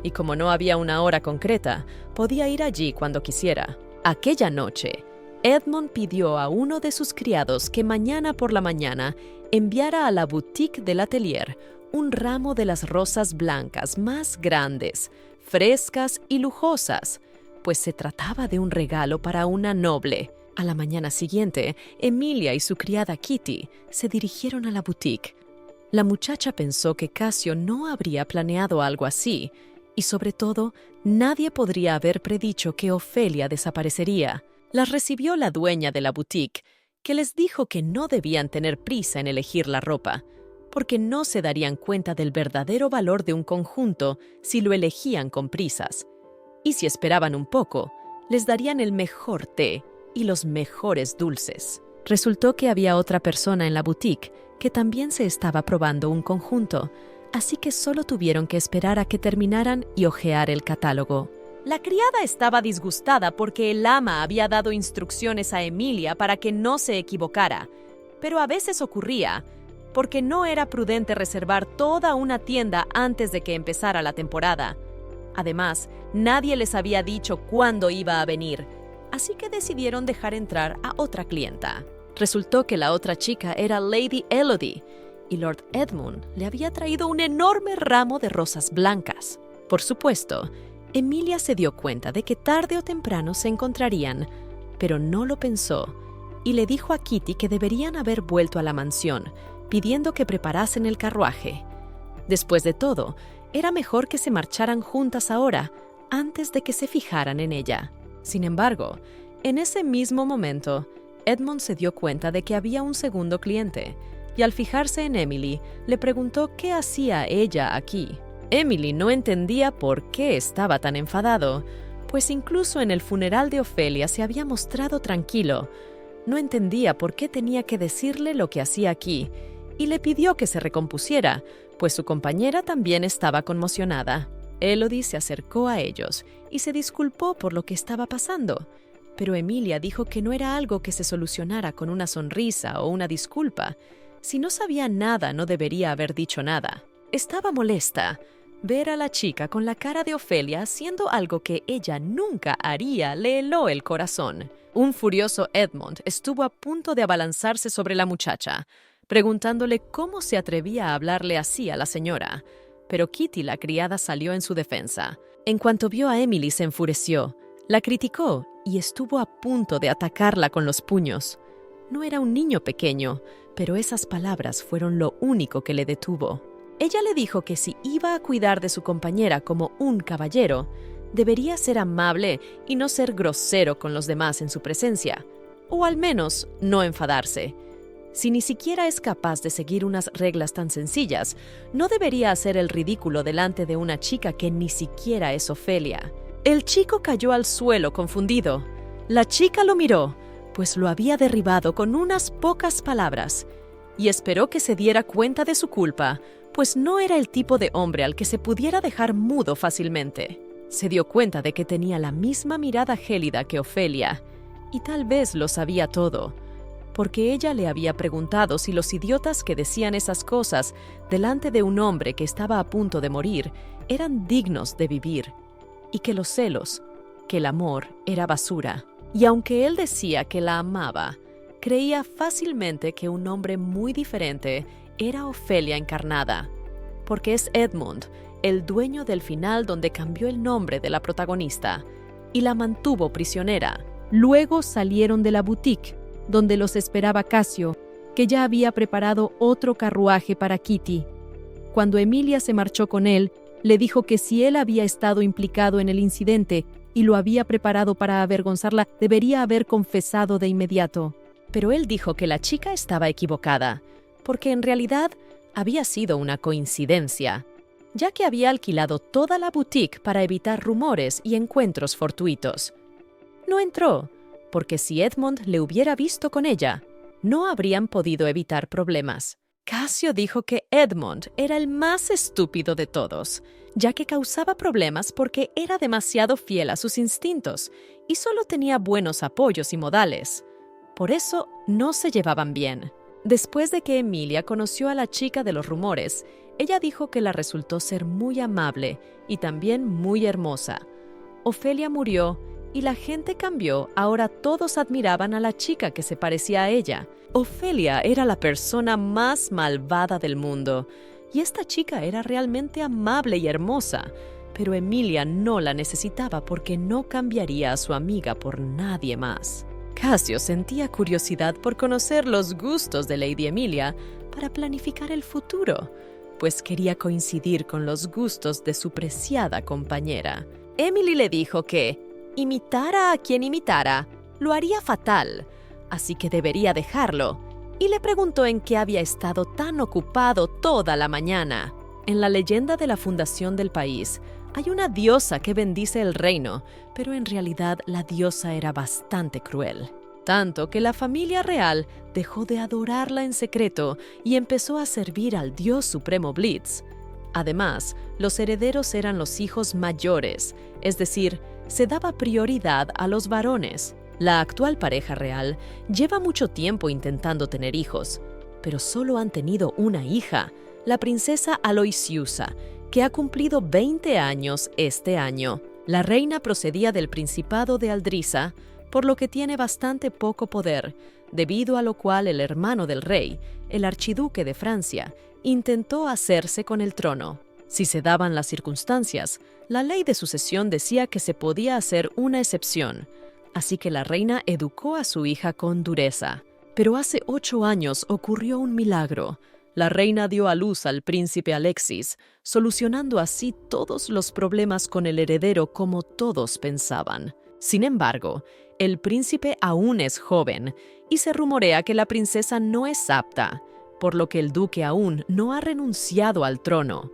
S1: y como no había una hora concreta, podía ir allí cuando quisiera. Aquella noche, Edmond pidió a uno de sus criados que mañana por la mañana enviara a la boutique del atelier un ramo de las rosas blancas más grandes, frescas y lujosas, pues se trataba de un regalo para una noble. A la mañana siguiente, Emilia y su criada Kitty se dirigieron a la boutique. La muchacha pensó que Casio no habría planeado algo así, y sobre todo, nadie podría haber predicho que Ofelia desaparecería. Las recibió la dueña de la boutique, que les dijo que no debían tener prisa en elegir la ropa, porque no se darían cuenta del verdadero valor de un conjunto si lo elegían con prisas. Y si esperaban un poco, les darían el mejor té y los mejores dulces. Resultó que había otra persona en la boutique que también se estaba probando un conjunto, así que solo tuvieron que esperar a que terminaran y hojear el catálogo. La criada estaba disgustada porque el ama había dado instrucciones a Emilia para que no se equivocara, pero a veces ocurría, porque no era prudente reservar toda una tienda antes de que empezara la temporada. Además, nadie les había dicho cuándo iba a venir, así que decidieron dejar entrar a otra clienta. Resultó que la otra chica era Lady Elodie, y Lord Edmund le había traído un enorme ramo de rosas blancas. Por supuesto, Emilia se dio cuenta de que tarde o temprano se encontrarían, pero no lo pensó, y le dijo a Kitty que deberían haber vuelto a la mansión, pidiendo que preparasen el carruaje. Después de todo, era mejor que se marcharan juntas ahora, antes de que se fijaran en ella. Sin embargo, en ese mismo momento, Edmond se dio cuenta de que había un segundo cliente, y al fijarse en Emily, le preguntó qué hacía ella aquí. Emily no entendía por qué estaba tan enfadado, pues incluso en el funeral de Ofelia se había mostrado tranquilo. No entendía por qué tenía que decirle lo que hacía aquí, y le pidió que se recompusiera, pues su compañera también estaba conmocionada. Elodie se acercó a ellos y se disculpó por lo que estaba pasando, pero Emilia dijo que no era algo que se solucionara con una sonrisa o una disculpa. Si no sabía nada, no debería haber dicho nada. Estaba molesta. Ver a la chica con la cara de Ofelia haciendo algo que ella nunca haría le heló el corazón. Un furioso Edmond estuvo a punto de abalanzarse sobre la muchacha, preguntándole cómo se atrevía a hablarle así a la señora. pero Kitty, la criada, salió en su defensa. En cuanto vio a Emily, se enfureció, la criticó y estuvo a punto de atacarla con los puños. No era un niño pequeño, pero esas palabras fueron lo único que le detuvo. Ella le dijo que si iba a cuidar de su compañera como un caballero, debería ser amable y no ser grosero con los demás en su presencia, o al menos no enfadarse. Si ni siquiera es capaz de seguir unas reglas tan sencillas, no debería hacer el ridículo delante de una chica que ni siquiera es Ofelia. El chico cayó al suelo confundido. La chica lo miró, pues lo había derribado con unas pocas palabras, y esperó que se diera cuenta de su culpa, pues no era el tipo de hombre al que se pudiera dejar mudo fácilmente. Se dio cuenta de que tenía la misma mirada gélida que Ofelia, y tal vez lo sabía todo, porque ella le había preguntado si los idiotas que decían esas cosas delante de un hombre que estaba a punto de morir eran dignos de vivir, y que los celos, que el amor era basura. Y aunque él decía que la amaba, creía fácilmente que un hombre muy diferente era Ofelia encarnada, porque es Edmund, el dueño del final donde cambió el nombre de la protagonista y la mantuvo prisionera.
S2: Luego salieron de la boutique, donde los esperaba Cassio, que ya había preparado otro carruaje para Kitty. Cuando Emilia se marchó con él, le dijo que si él había estado implicado en el incidente y lo había preparado para avergonzarla, debería haber confesado de inmediato.
S1: Pero él dijo que la chica estaba equivocada, porque en realidad había sido una coincidencia, ya que había alquilado toda la boutique para evitar rumores y encuentros fortuitos. No entró, porque si Edmund le hubiera visto con ella, no habrían podido evitar problemas. Cassio dijo que Edmund era el más estúpido de todos, ya que causaba problemas porque era demasiado fiel a sus instintos y solo tenía buenos apoyos y modales. Por eso no se llevaban bien. Después de que Emilia conoció a la chica de los rumores, ella dijo que la resultó ser muy amable y también muy hermosa. Ofelia murió y la gente cambió. Ahora todos admiraban a la chica que se parecía a ella. Ofelia era la persona más malvada del mundo, y esta chica era realmente amable y hermosa, pero Emilia no la necesitaba porque no cambiaría a su amiga por nadie más. Cassio sentía curiosidad por conocer los gustos de Lady Emilia para planificar el futuro, pues quería coincidir con los gustos de su preciada compañera. Emily le dijo que imitara a quien imitara lo haría fatal, así que debería dejarlo, y le preguntó en qué había estado tan ocupado toda la mañana. En la leyenda de la fundación del país, hay una diosa que bendice el reino, pero en realidad la diosa era bastante cruel. Tanto que la familia real dejó de adorarla en secreto y empezó a servir al dios supremo Blitz. Además, los herederos eran los hijos mayores, es decir, se daba prioridad a los varones. La actual pareja real lleva mucho tiempo intentando tener hijos, pero solo han tenido una hija, la princesa Aloysiusa, que ha cumplido 20 años este año. La reina procedía del Principado de Aldrisa, por lo que tiene bastante poco poder, debido a lo cual el hermano del rey, el archiduque de Francia, intentó hacerse con el trono. Si se daban las circunstancias, la ley de sucesión decía que se podía hacer una excepción, así que la reina educó a su hija con dureza. Pero hace 8 años ocurrió un milagro. La reina dio a luz al príncipe Alexis, solucionando así todos los problemas con el heredero como todos pensaban. Sin embargo, el príncipe aún es joven y se rumorea que la princesa no es apta, por lo que el duque aún no ha renunciado al trono.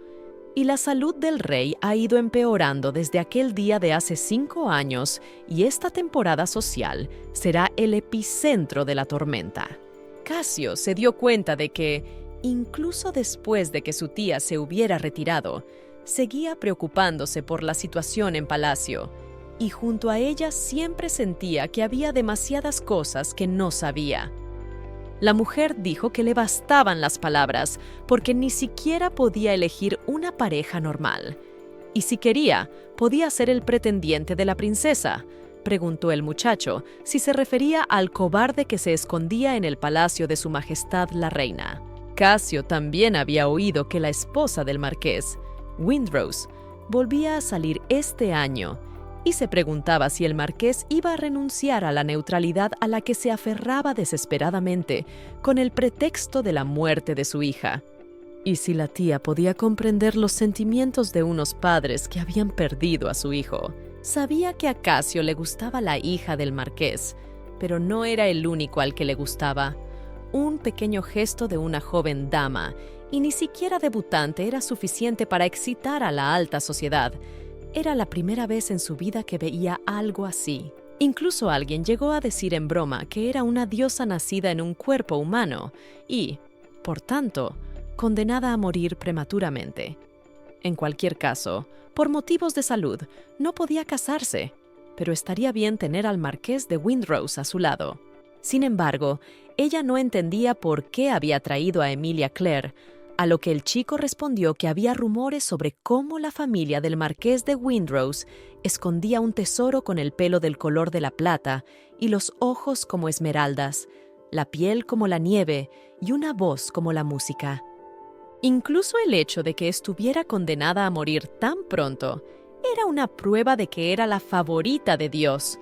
S1: Y la salud del rey ha ido empeorando desde aquel día de hace 5 años, y esta temporada social será el epicentro de la tormenta. Cassio se dio cuenta de que, incluso después de que su tía se hubiera retirado, seguía preocupándose por la situación en palacio, y junto a ella siempre sentía que había demasiadas cosas que no sabía. La mujer dijo que le bastaban las palabras porque ni siquiera podía elegir una pareja normal. Y si quería, podía ser el pretendiente de la princesa. Preguntó el muchacho si se refería al cobarde que se escondía en el palacio de su majestad la reina. Cassio también había oído que la esposa del marqués, Windrose volvía a salir este año y se preguntaba si el marqués iba a renunciar a la neutralidad a la que se aferraba desesperadamente con el pretexto de la muerte de su hija. Y si la tía podía comprender los sentimientos de unos padres que habían perdido a su hijo. Sabía que a Casio le gustaba la hija del marqués, pero no era el único al que le gustaba. Un pequeño gesto de una joven dama, y ni siquiera debutante, era suficiente para excitar a la alta sociedad. Era la primera vez en su vida que veía algo así. Incluso alguien llegó a decir en broma que era una diosa nacida en un cuerpo humano y, por tanto, condenada a morir prematuramente. En cualquier caso, por motivos de salud, no podía casarse, pero estaría bien tener al marqués de Windrose a su lado. Sin embargo, ella no entendía por qué había traído a Emilia Clare, a lo que el chico respondió que había rumores sobre cómo la familia del marqués de Windrose escondía un tesoro con el pelo del color de la plata y los ojos como esmeraldas, la piel como la nieve y una voz como la música. Incluso el hecho de que estuviera condenada a morir tan pronto era una prueba de que era la favorita de Dios,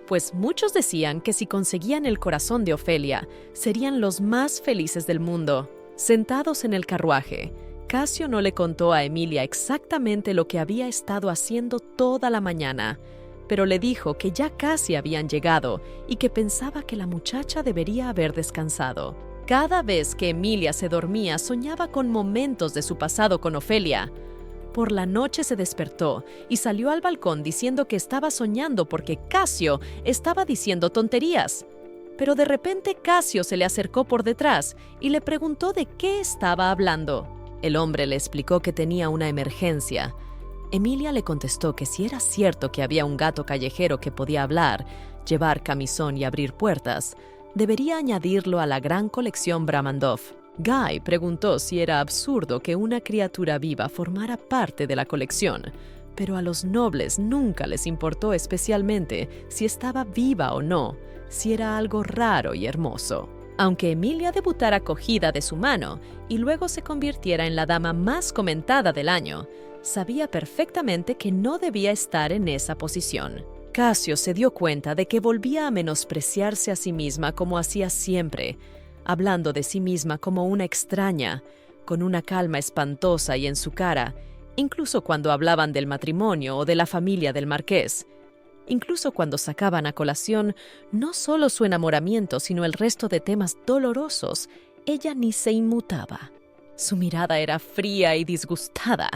S1: pues muchos decían que si conseguían el corazón de Ofelia, serían los más felices del mundo. Sentados en el carruaje, Casio no le contó a Emilia exactamente lo que había estado haciendo toda la mañana, pero le dijo que ya casi habían llegado y que pensaba que la muchacha debería haber descansado. Cada vez que Emilia se dormía, soñaba con momentos de su pasado con Ofelia. Por la noche se despertó y salió al balcón diciendo que estaba soñando porque Casio estaba diciendo tonterías. Pero de repente Casio se le acercó por detrás y le preguntó de qué estaba hablando. El hombre le explicó que tenía una emergencia. Emilia le contestó que si era cierto que había un gato callejero que podía hablar, llevar camisón y abrir puertas, debería añadirlo a la gran colección Bramandov. Guy preguntó si era absurdo que una criatura viva formara parte de la colección, pero a los nobles nunca les importó especialmente si estaba viva o no, si era algo raro y hermoso. Aunque Emilia debutara cogida de su mano y luego se convirtiera en la dama más comentada del año, sabía perfectamente que no debía estar en esa posición. Casio se dio cuenta de que volvía a menospreciarse a sí misma como hacía siempre, hablando de sí misma como una extraña, con una calma espantosa y en su cara, incluso cuando hablaban del matrimonio o de la familia del marqués. Incluso cuando sacaban a colación no solo su enamoramiento, sino el resto de temas dolorosos, ella ni se inmutaba. Su mirada era fría y disgustada,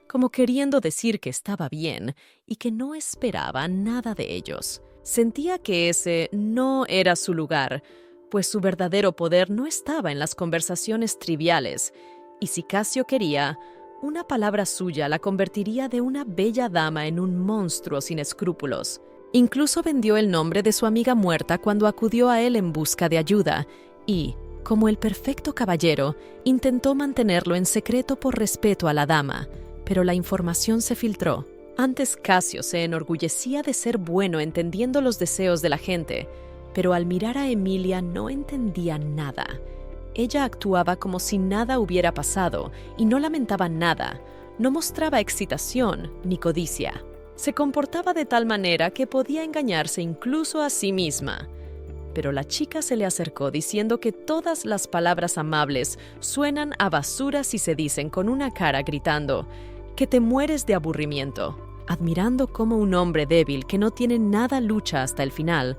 S1: como queriendo decir que estaba bien y que no esperaba nada de ellos. Sentía que ese no era su lugar, pues su verdadero poder no estaba en las conversaciones triviales, y si Casio quería, una palabra suya la convertiría de una bella dama en un monstruo sin escrúpulos. Incluso vendió el nombre de su amiga muerta cuando acudió a él en busca de ayuda, y, como el perfecto caballero, intentó mantenerlo en secreto por respeto a la dama, pero la información se filtró. Antes Casio se enorgullecía de ser bueno entendiendo los deseos de la gente, pero al mirar a Emilia no entendía nada. Ella actuaba como si nada hubiera pasado y no lamentaba nada, no mostraba excitación ni codicia. Se comportaba de tal manera que podía engañarse incluso a sí misma. Pero la chica se le acercó diciendo que todas las palabras amables suenan a basura si se dicen con una cara gritando que te mueres de aburrimiento. Admirando cómo un hombre débil que no tiene nada lucha hasta el final,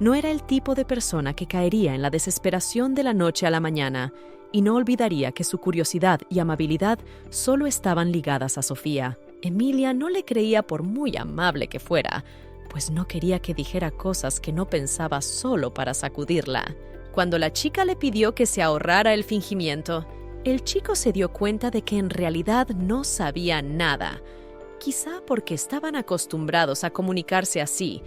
S1: no era el tipo de persona que caería en la desesperación de la noche a la mañana y no olvidaría que su curiosidad y amabilidad solo estaban ligadas a Sofía. Emilia no le creía por muy amable que fuera, pues no quería que dijera cosas que no pensaba solo para sacudirla. Cuando la chica le pidió que se ahorrara el fingimiento, el chico se dio cuenta de que en realidad no sabía nada, quizá porque estaban acostumbrados a comunicarse así,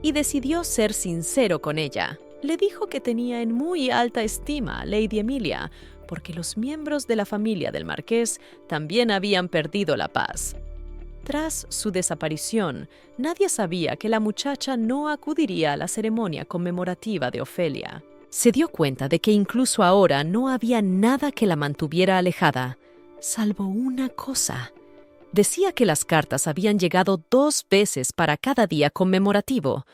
S1: y decidió ser sincero con ella. Le dijo que tenía en muy alta estima a Lady Emilia, porque los miembros de la familia del marqués también habían perdido la paz. Tras su desaparición, nadie sabía que la muchacha no acudiría a la ceremonia conmemorativa de Ofelia. Se dio cuenta de que incluso ahora no había nada que la mantuviera alejada, salvo una cosa: Decía que las cartas habían llegado 2 veces para cada día conmemorativo,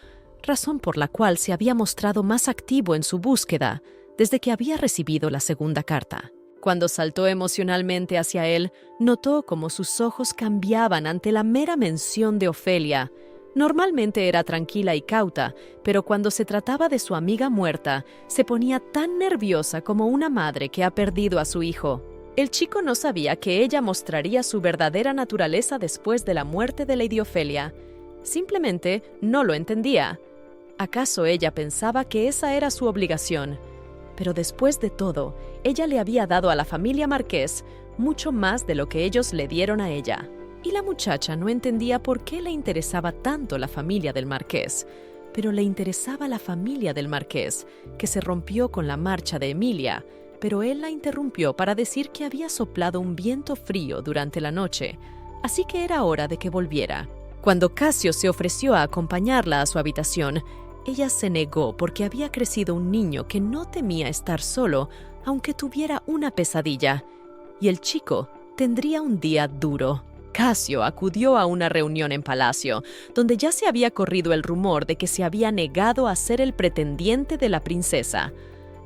S1: razón por la cual se había mostrado más activo en su búsqueda desde que había recibido la segunda carta. Cuando saltó emocionalmente hacia él, notó cómo sus ojos cambiaban ante la mera mención de Ofelia. Normalmente era tranquila y cauta, pero cuando se trataba de su amiga muerta, se ponía tan nerviosa como una madre que ha perdido a su hijo. El chico no sabía que ella mostraría su verdadera naturaleza después de la muerte de Lady Ofelia. Simplemente no lo entendía. ¿Acaso ella pensaba que esa era su obligación? Pero después de todo, ella le había dado a la familia Marqués mucho más de lo que ellos le dieron a ella. Y la muchacha no entendía por qué le interesaba tanto la familia del Marqués, pero le interesaba la familia del Marqués, que se rompió con la marcha de Emilia, pero él la interrumpió para decir que había soplado un viento frío durante la noche, así que era hora de que volviera. Cuando Casio se ofreció a acompañarla a su habitación, ella se negó porque había crecido un niño que no temía estar solo, aunque tuviera una pesadilla, y el chico tendría un día duro. Casio acudió a una reunión en palacio, donde ya se había corrido el rumor de que se había negado a ser el pretendiente de la princesa.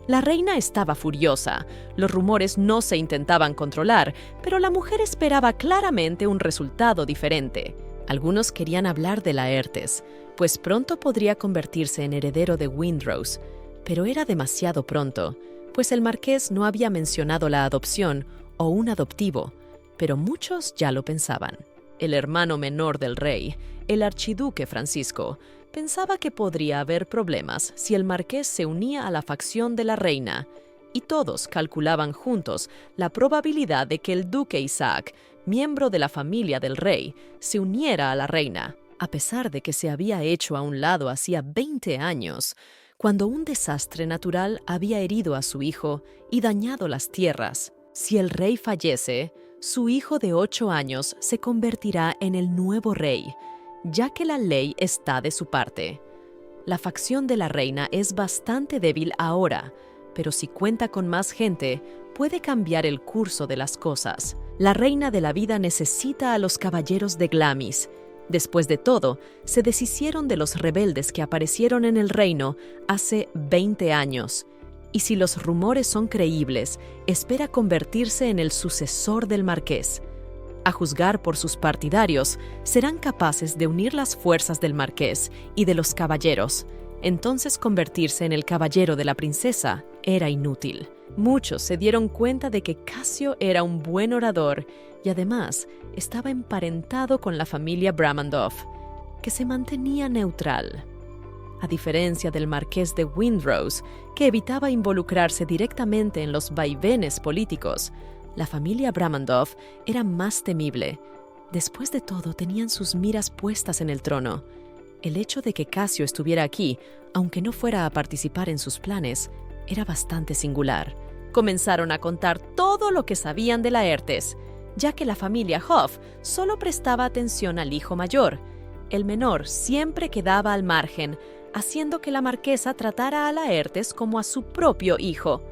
S1: La reina estaba furiosa. Los rumores no se intentaban controlar, pero la mujer esperaba claramente un resultado diferente. Algunos querían hablar de Laertes, pues pronto podría convertirse en heredero de Windrose, pero era demasiado pronto, pues el marqués no había mencionado la adopción o un adoptivo, pero muchos ya lo pensaban. El hermano menor del rey, el archiduque Francisco, pensaba que podría haber problemas si el marqués se unía a la facción de la reina, y todos calculaban juntos la probabilidad de que el duque Isaac, miembro de la familia del rey, se uniera a la reina, a pesar de que se había hecho a un lado hacía 20 años, cuando un desastre natural había herido a su hijo y dañado las tierras. Si el rey fallece, su hijo de 8 años se convertirá en el nuevo rey, ya que la ley está de su parte. La facción de la reina es bastante débil ahora, pero si cuenta con más gente, puede cambiar el curso de las cosas. La reina de la vida necesita a los caballeros de Glamis. Después de todo, se deshicieron de los rebeldes que aparecieron en el reino hace 20 años. Y si los rumores son creíbles, espera convertirse en el sucesor del marqués. A juzgar por sus partidarios, serán capaces de unir las fuerzas del marqués y de los caballeros. Entonces convertirse en el caballero de la princesa era inútil. Muchos se dieron cuenta de que Casio era un buen orador y además estaba emparentado con la familia Bramandov, que se mantenía neutral. A diferencia del marqués de Windrose, que evitaba involucrarse directamente en los vaivenes políticos, la familia Bramandov era más temible. Después de todo, tenían sus miras puestas en el trono. El hecho de que Casio estuviera aquí, aunque no fuera a participar en sus planes, era bastante singular. Comenzaron a contar todo lo que sabían de Laertes, ya que la familia Hoff solo prestaba atención al hijo mayor. El menor siempre quedaba al margen, haciendo que la marquesa tratara a Laertes como a su propio hijo.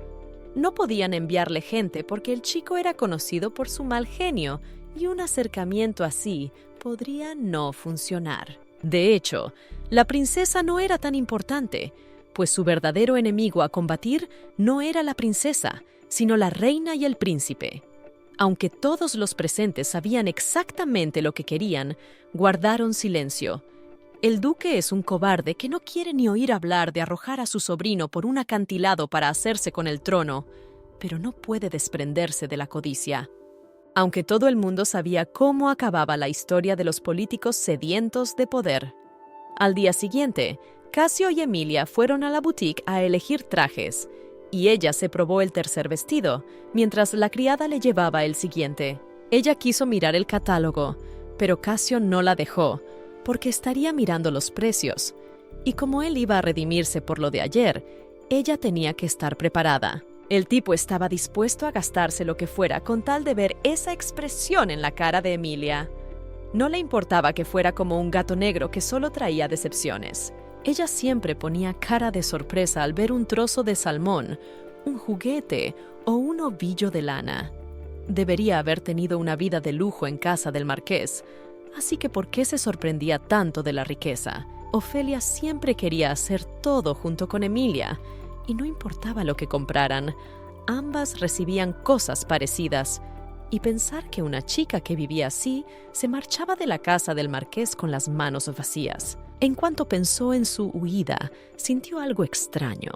S1: No podían enviarle gente porque el chico era conocido por su mal genio y un acercamiento así podría no funcionar. De hecho, la princesa no era tan importante, pues su verdadero enemigo a combatir no era la princesa, sino la reina y el príncipe. Aunque todos los presentes sabían exactamente lo que querían, guardaron silencio. El duque es un cobarde que no quiere ni oír hablar de arrojar a su sobrino por un acantilado para hacerse con el trono, pero no puede desprenderse de la codicia. Aunque todo el mundo sabía cómo acababa la historia de los políticos sedientos de poder. Al día siguiente, Casio y Emilia fueron a la boutique a elegir trajes, y ella se probó el tercer vestido, mientras la criada le llevaba el siguiente. Ella quiso mirar el catálogo, pero Casio no la dejó, porque estaría mirando los precios, y como él iba a redimirse por lo de ayer, ella tenía que estar preparada. El tipo estaba dispuesto a gastarse lo que fuera con tal de ver esa expresión en la cara de Emilia. No le importaba que fuera como un gato negro que solo traía decepciones. Ella siempre ponía cara de sorpresa al ver un trozo de salmón, un juguete o un ovillo de lana. debería haber tenido una vida de lujo en casa del marqués, así que ¿por qué se sorprendía tanto de la riqueza? Ofelia siempre quería hacer todo junto con Emilia, y no importaba lo que compraran, ambas recibían cosas parecidas, y pensar que una chica que vivía así se marchaba de la casa del marqués con las manos vacías. En cuanto pensó en su huida, sintió algo extraño.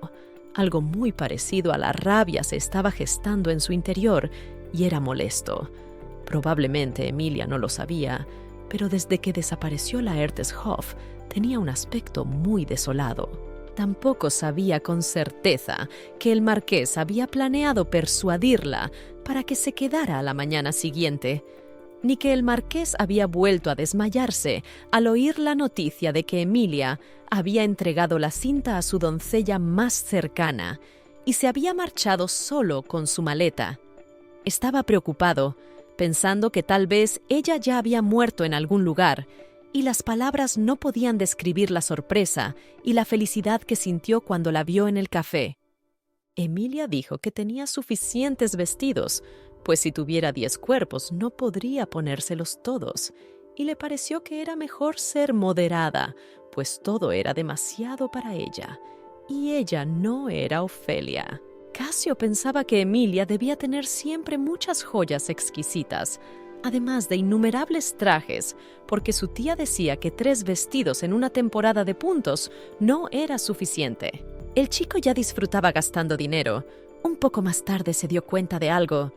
S1: Algo muy parecido a la rabia se estaba gestando en su interior y era molesto. Probablemente Emilia no lo sabía, pero desde que desapareció Laertes-Hof tenía un aspecto muy desolado. Tampoco sabía con certeza que el marqués había planeado persuadirla para que se quedara a la mañana siguiente, ni que el marqués había vuelto a desmayarse al oír la noticia de que Emilia había entregado la cinta a su doncella más cercana y se había marchado solo con su maleta. Estaba preocupado, pensando que tal vez ella ya había muerto en algún lugar, y las palabras no podían describir la sorpresa y la felicidad que sintió cuando la vio en el café. Emilia dijo que tenía suficientes vestidos, pues si tuviera 10 cuerpos no podría ponérselos todos, y le pareció que era mejor ser moderada, pues todo era demasiado para ella, y ella no era Ofelia. Casio pensaba que Emilia debía tener siempre muchas joyas exquisitas, además de innumerables trajes, porque su tía decía que 3 vestidos en una temporada de puntos no era suficiente. El chico ya disfrutaba gastando dinero. Un poco más tarde se dio cuenta de algo.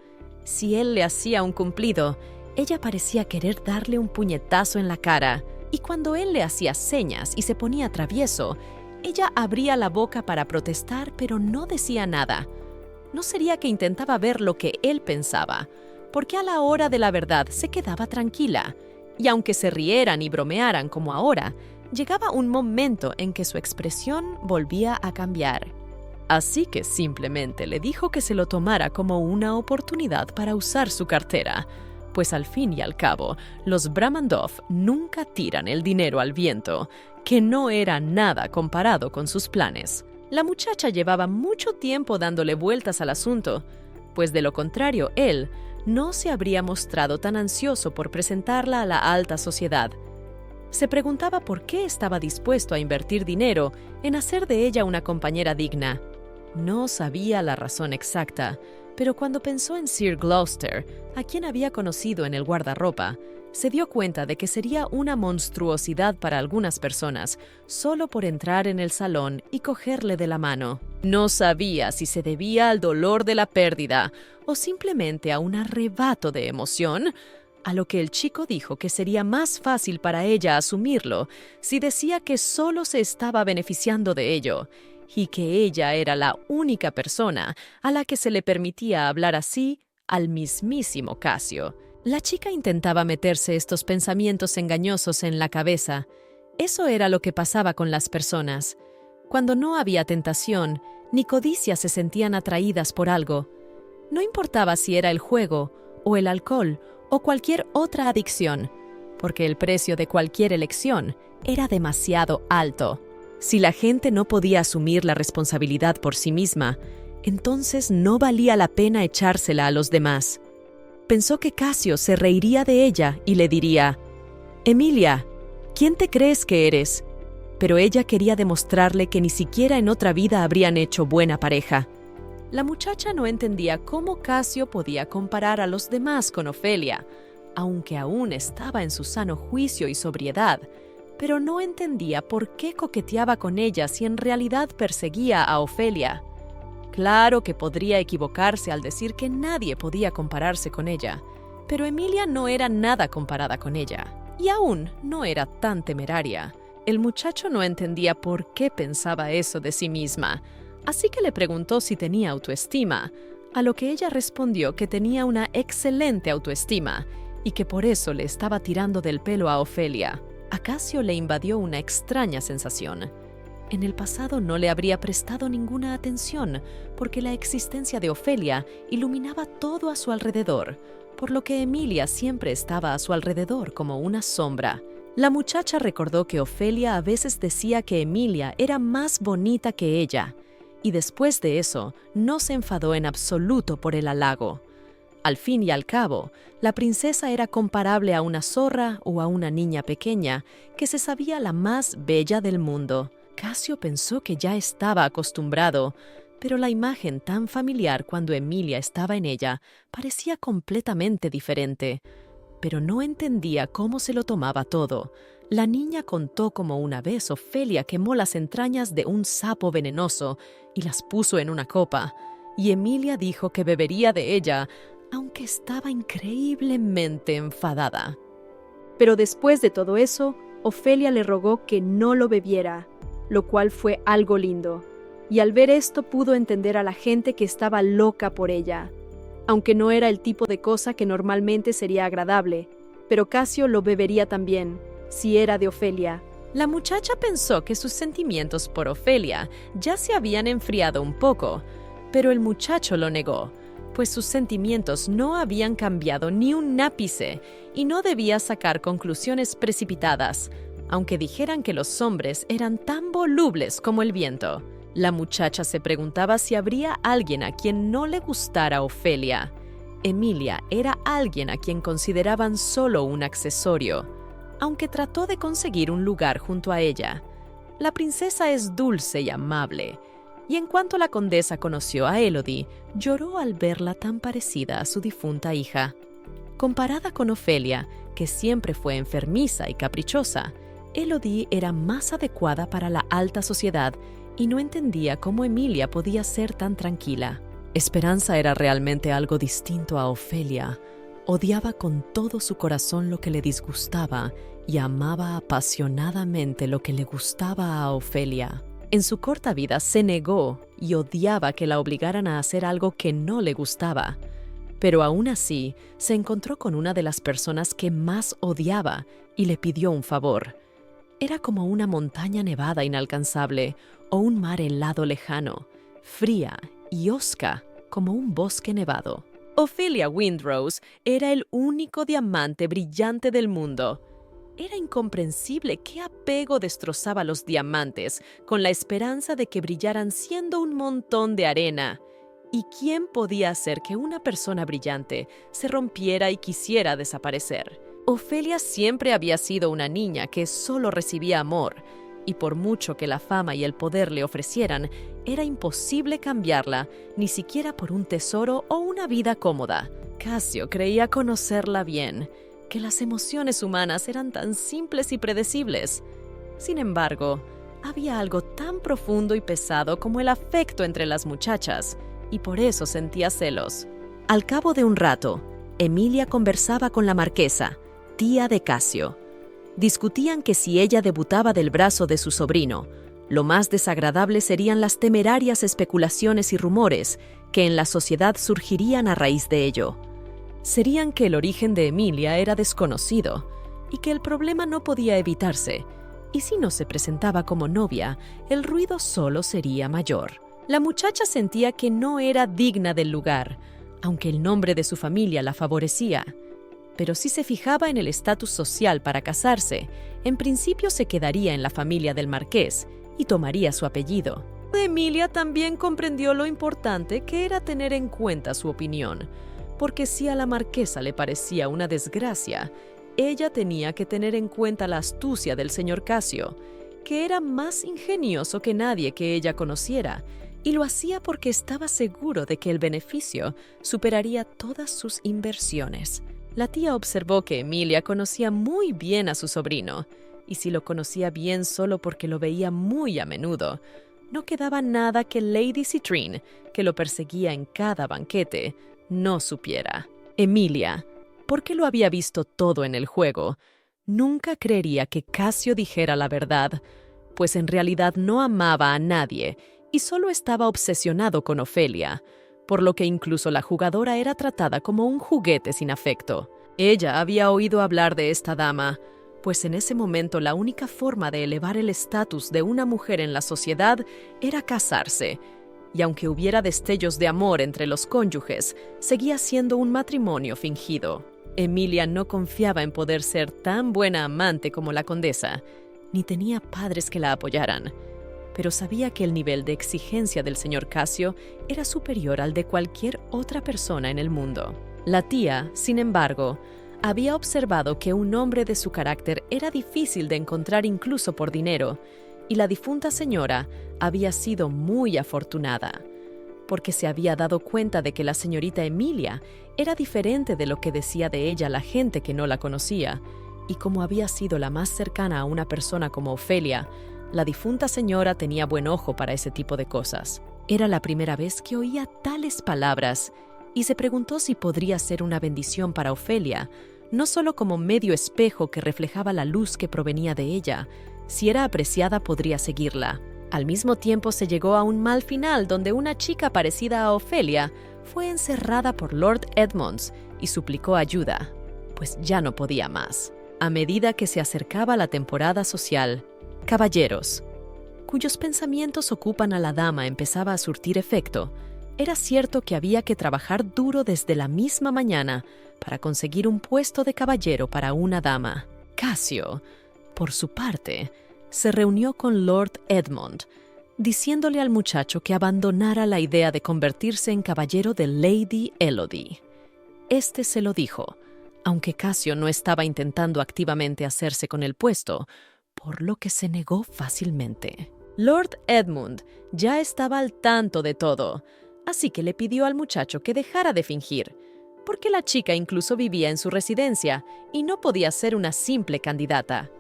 S1: Si él le hacía un cumplido, ella parecía querer darle un puñetazo en la cara, y cuando él le hacía señas y se ponía travieso, ella abría la boca para protestar, pero no decía nada. ¿No sería que intentaba ver lo que él pensaba? Porque a la hora de la verdad se quedaba tranquila, y aunque se rieran y bromearan como ahora, llegaba un momento en que su expresión volvía a cambiar. Así que simplemente le dijo que se lo tomara como una oportunidad para usar su cartera, pues al fin y al cabo, los Bramandov nunca tiran el dinero al viento, que no era nada comparado con sus planes. La muchacha llevaba mucho tiempo dándole vueltas al asunto, pues de lo contrario él no se habría mostrado tan ansioso por presentarla a la alta sociedad. Se preguntaba por qué estaba dispuesto a invertir dinero en hacer de ella una compañera digna. No sabía la razón exacta, pero cuando pensó en Sir Gloucester, a quien había conocido en el guardarropa, se dio cuenta de que sería una monstruosidad para algunas personas solo por entrar en el salón y cogerle de la mano. No sabía si se debía al dolor de la pérdida o simplemente a un arrebato de emoción, a lo que el chico dijo que sería más fácil para ella asumirlo si decía que solo se estaba beneficiando de ello, y que ella era la única persona a la que se le permitía hablar así al mismísimo Casio. La chica intentaba meterse estos pensamientos engañosos en la cabeza. Eso era lo que pasaba con las personas. Cuando no había tentación, ni codicia se sentían atraídas por algo. No importaba si era el juego, o el alcohol, o cualquier otra adicción, porque el precio de cualquier elección era demasiado alto. Si la gente no podía asumir la responsabilidad por sí misma, entonces no valía la pena echársela a los demás. Pensó que Casio se reiría de ella y le diría: «Emilia, ¿quién te crees que eres?». Pero ella quería demostrarle que ni siquiera en otra vida habrían hecho buena pareja. La muchacha no entendía cómo Casio podía comparar a los demás con Ofelia, aunque aún estaba en su sano juicio y sobriedad, pero no entendía por qué coqueteaba con ella si en realidad perseguía a Ofelia. Claro que podría equivocarse al decir que nadie podía compararse con ella, pero Emilia no era nada comparada con ella, y aún no era tan temeraria. El muchacho no entendía por qué pensaba eso de sí misma, así que le preguntó si tenía autoestima, a lo que ella respondió que tenía una excelente autoestima y que por eso le estaba tirando del pelo a Ofelia. A Casio le invadió una extraña sensación. En el pasado no le habría prestado ninguna atención, porque la existencia de Ofelia iluminaba todo a su alrededor, por lo que Emilia siempre estaba a su alrededor como una sombra. La muchacha recordó que Ofelia a veces decía que Emilia era más bonita que ella, y después de eso no se enfadó en absoluto por el halago. Al fin y al cabo, la princesa era comparable a una zorra o a una niña pequeña que se sabía la más bella del mundo. Casio pensó que ya estaba acostumbrado, pero la imagen tan familiar cuando Emilia estaba en ella parecía completamente diferente. Pero no entendía cómo se lo tomaba todo. La niña contó cómo una vez Ofelia quemó las entrañas de un sapo venenoso y las puso en una copa, y Emilia dijo que bebería de ella, aunque estaba increíblemente enfadada.
S2: Pero después de todo eso, Ofelia le rogó que no lo bebiera, lo cual fue algo lindo. Y al ver esto pudo entender a la gente que estaba loca por ella, aunque no era el tipo de cosa que normalmente sería agradable, pero Casio lo bebería también, si era de Ofelia.
S1: La muchacha pensó que sus sentimientos por Ofelia ya se habían enfriado un poco, pero el muchacho lo negó, pues sus sentimientos no habían cambiado ni un ápice y no debía sacar conclusiones precipitadas, aunque dijeran que los hombres eran tan volubles como el viento. La muchacha se preguntaba si habría alguien a quien no le gustara Ofelia. Emilia era alguien a quien consideraban solo un accesorio, aunque trató de conseguir un lugar junto a ella. La princesa es dulce y amable, y en cuanto la condesa conoció a Élodie, lloró al verla tan parecida a su difunta hija. Comparada con Ofelia, que siempre fue enfermiza y caprichosa, Élodie era más adecuada para la alta sociedad y no entendía cómo Emilia podía ser tan tranquila. Esperanza era realmente algo distinto a Ofelia. Odiaba con todo su corazón lo que le disgustaba y amaba apasionadamente lo que le gustaba a Ofelia. En su corta vida se negó y odiaba que la obligaran a hacer algo que no le gustaba. Pero aún así, se encontró con una de las personas que más odiaba y le pidió un favor. Era como una montaña nevada inalcanzable o un mar helado lejano, fría y hosca como un bosque nevado. Ophelia Windrose era el único diamante brillante del mundo. Era incomprensible qué apego destrozaba los diamantes con la esperanza de que brillaran siendo un montón de arena. ¿Y quién podía hacer que una persona brillante se rompiera y quisiera desaparecer? Ofelia siempre había sido una niña que solo recibía amor, y por mucho que la fama y el poder le ofrecieran, era imposible cambiarla, ni siquiera por un tesoro o una vida cómoda. Casio creía conocerla bien, que las emociones humanas eran tan simples y predecibles. Sin embargo, había algo tan profundo y pesado como el afecto entre las muchachas, y por eso sentía celos. Al cabo de un rato, Emilia conversaba con la marquesa, tía de Casio. Discutían que si ella debutaba del brazo de su sobrino, lo más desagradable serían las temerarias especulaciones y rumores que en la sociedad surgirían a raíz de ello. Serían que el origen de Emilia era desconocido y que el problema no podía evitarse, y si no se presentaba como novia, el ruido solo sería mayor. La muchacha sentía que no era digna del lugar, aunque el nombre de su familia la favorecía. Pero si se fijaba en el estatus social para casarse, en principio se quedaría en la familia del marqués y tomaría su apellido. Emilia también comprendió lo importante que era tener en cuenta su opinión, porque si a la marquesa le parecía una desgracia, ella tenía que tener en cuenta la astucia del señor Casio, que era más ingenioso que nadie que ella conociera, y lo hacía porque estaba seguro de que el beneficio superaría todas sus inversiones. La tía observó que Emilia conocía muy bien a su sobrino, y si lo conocía bien solo porque lo veía muy a menudo, no quedaba nada que Lady Citrine, que lo perseguía en cada banquete, no supiera. Emilia, porque lo había visto todo en el juego, nunca creería que Casio dijera la verdad, pues en realidad no amaba a nadie y solo estaba obsesionado con Ofelia, por lo que incluso la jugadora era tratada como un juguete sin afecto. Ella había oído hablar de esta dama, pues en ese momento la única forma de elevar el estatus de una mujer en la sociedad era casarse, y aunque hubiera destellos de amor entre los cónyuges, seguía siendo un matrimonio fingido. Emilia no confiaba en poder ser tan buena amante como la condesa, ni tenía padres que la apoyaran, pero sabía que el nivel de exigencia del señor Casio era superior al de cualquier otra persona en el mundo. La tía, sin embargo, había observado que un hombre de su carácter era difícil de encontrar incluso por dinero, y la difunta señora había sido muy afortunada, porque se había dado cuenta de que la señorita Emilia era diferente de lo que decía de ella la gente que no la conocía, y como había sido la más cercana a una persona como Ofelia, la difunta señora tenía buen ojo para ese tipo de cosas. Era la primera vez que oía tales palabras, y se preguntó si podría ser una bendición para Ofelia, no solo como medio espejo que reflejaba la luz que provenía de ella. Si era apreciada, podría seguirla. Al mismo tiempo se llegó a un mal final donde una chica parecida a Ofelia fue encerrada por Lord Edmonds y suplicó ayuda, pues ya no podía más. A medida que se acercaba la temporada social, caballeros, cuyos pensamientos ocupan a la dama, empezaba a surtir efecto. Era cierto que había que trabajar duro desde la misma mañana para conseguir un puesto de caballero para una dama. Cassio, por su parte, se reunió con Lord Edmond, diciéndole al muchacho que abandonara la idea de convertirse en caballero de Lady Elodie. Este se lo dijo, aunque Cassio no estaba intentando activamente hacerse con el puesto, por lo que se negó fácilmente. Lord Edmund ya estaba al tanto de todo, así que le pidió al muchacho que dejara de fingir, porque la chica incluso vivía en su residencia y no podía ser una simple candidata.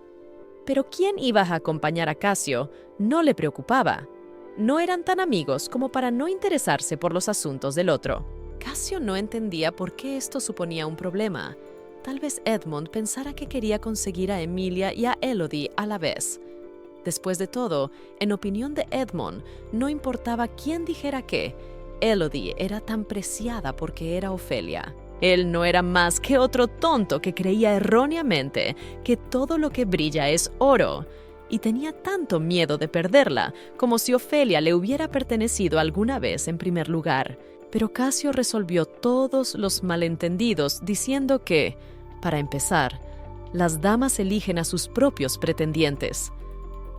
S1: Pero quién iba a acompañar a Cassio no le preocupaba. No eran tan amigos como para no interesarse por los asuntos del otro. Cassio no entendía por qué esto suponía un problema. Tal vez Edmund pensara que quería conseguir a Emilia y a Elodie a la vez. Después de todo, en opinión de Edmund, no importaba quién dijera qué, Elodie era tan preciada porque era Ofelia. Él no era más que otro tonto que creía erróneamente que todo lo que brilla es oro, y tenía tanto miedo de perderla, como si Ofelia le hubiera pertenecido alguna vez en primer lugar. Pero Cassio resolvió todos los malentendidos diciendo que, para empezar, las damas eligen a sus propios pretendientes.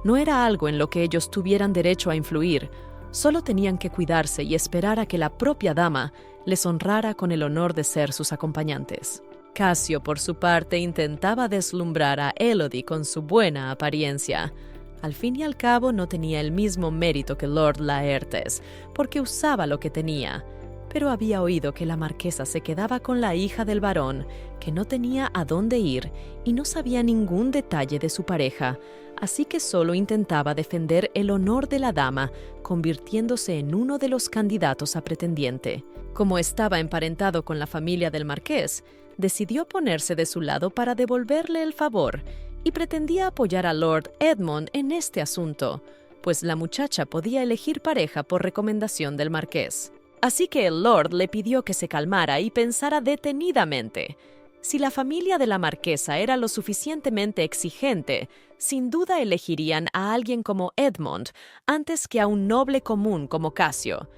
S1: No era algo en lo que ellos tuvieran derecho a influir, solo tenían que cuidarse y esperar a que la propia dama les honrara con el honor de ser sus acompañantes. Cassio, por su parte, intentaba deslumbrar a Elodie con su buena apariencia. Al fin y al cabo, no tenía el mismo mérito que Lord Laertes, porque usaba lo que tenía, pero había oído que la marquesa se quedaba con la hija del barón, que no tenía a dónde ir y no sabía ningún detalle de su pareja, así que solo intentaba defender el honor de la dama, convirtiéndose en uno de los candidatos a pretendiente. Como estaba emparentado con la familia del marqués, decidió ponerse de su lado para devolverle el favor y pretendía apoyar a Lord Edmond en este asunto, pues la muchacha podía elegir pareja por recomendación del marqués. Así que el Lord le pidió que se calmara y pensara detenidamente. Si la familia de la marquesa era lo suficientemente exigente, sin duda elegirían a alguien como Edmond antes que a un noble común como Cassio.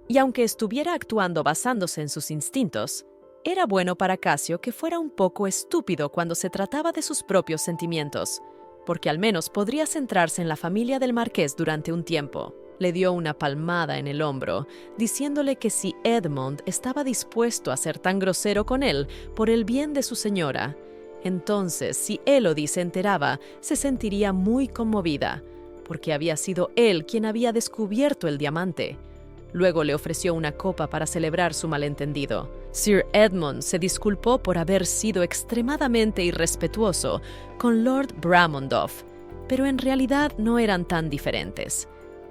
S1: Y aunque estuviera actuando basándose en sus instintos, era bueno para Cassio que fuera un poco estúpido cuando se trataba de sus propios sentimientos, porque al menos podría centrarse en la familia del marqués durante un tiempo. Le dio una palmada en el hombro, diciéndole que si Edmond estaba dispuesto a ser tan grosero con él por el bien de su señora, entonces si Elodie se enteraba, se sentiría muy conmovida, porque había sido él quien había descubierto el diamante. Luego le ofreció una copa para celebrar su malentendido. Sir Edmund se disculpó por haber sido extremadamente irrespetuoso con Lord Bramondoff, pero en realidad no eran tan diferentes.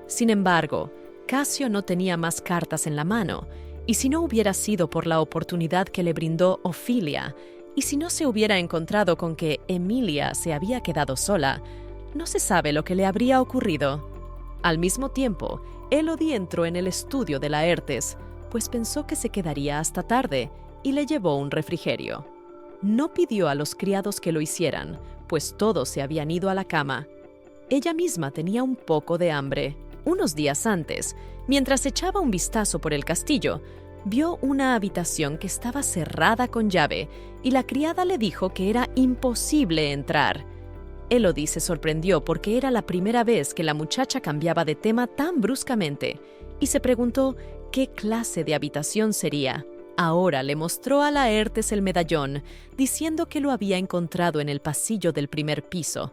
S1: Sin embargo, Cassio no tenía más cartas en la mano, y si no hubiera sido por la oportunidad que le brindó Ofelia, y si no se hubiera encontrado con que Emilia se había quedado sola, no se sabe lo que le habría ocurrido. Al mismo tiempo, Elodie entró en el estudio de Laertes, pues pensó que se quedaría hasta tarde, y le llevó un refrigerio. No pidió a los criados que lo hicieran, pues todos se habían ido a la cama. Ella misma tenía un poco de hambre. Unos días antes, mientras echaba un vistazo por el castillo, vio una habitación que estaba cerrada con llave y la criada le dijo que era imposible entrar. Elodie se sorprendió porque era la primera vez que la muchacha cambiaba de tema tan bruscamente y se preguntó qué clase de habitación sería. Ahora le mostró a Laertes el medallón, diciendo que lo había encontrado en el pasillo del primer piso.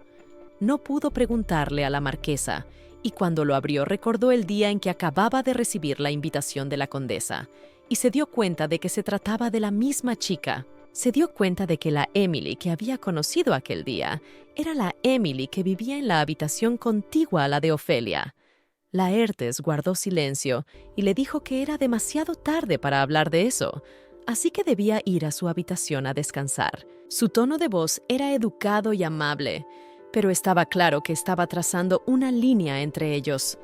S1: No pudo preguntarle a la marquesa, y cuando lo abrió recordó el día en que acababa de recibir la invitación de la condesa, y se dio cuenta de que se trataba de la misma chica. Se dio cuenta de que la Emily que había conocido aquel día era la Emily que vivía en la habitación contigua a la de Ofelia. Laertes guardó silencio y le dijo que era demasiado tarde para hablar de eso, así que debía ir a su habitación a descansar. Su tono de voz era educado y amable, pero estaba claro que estaba trazando una línea entre ellos.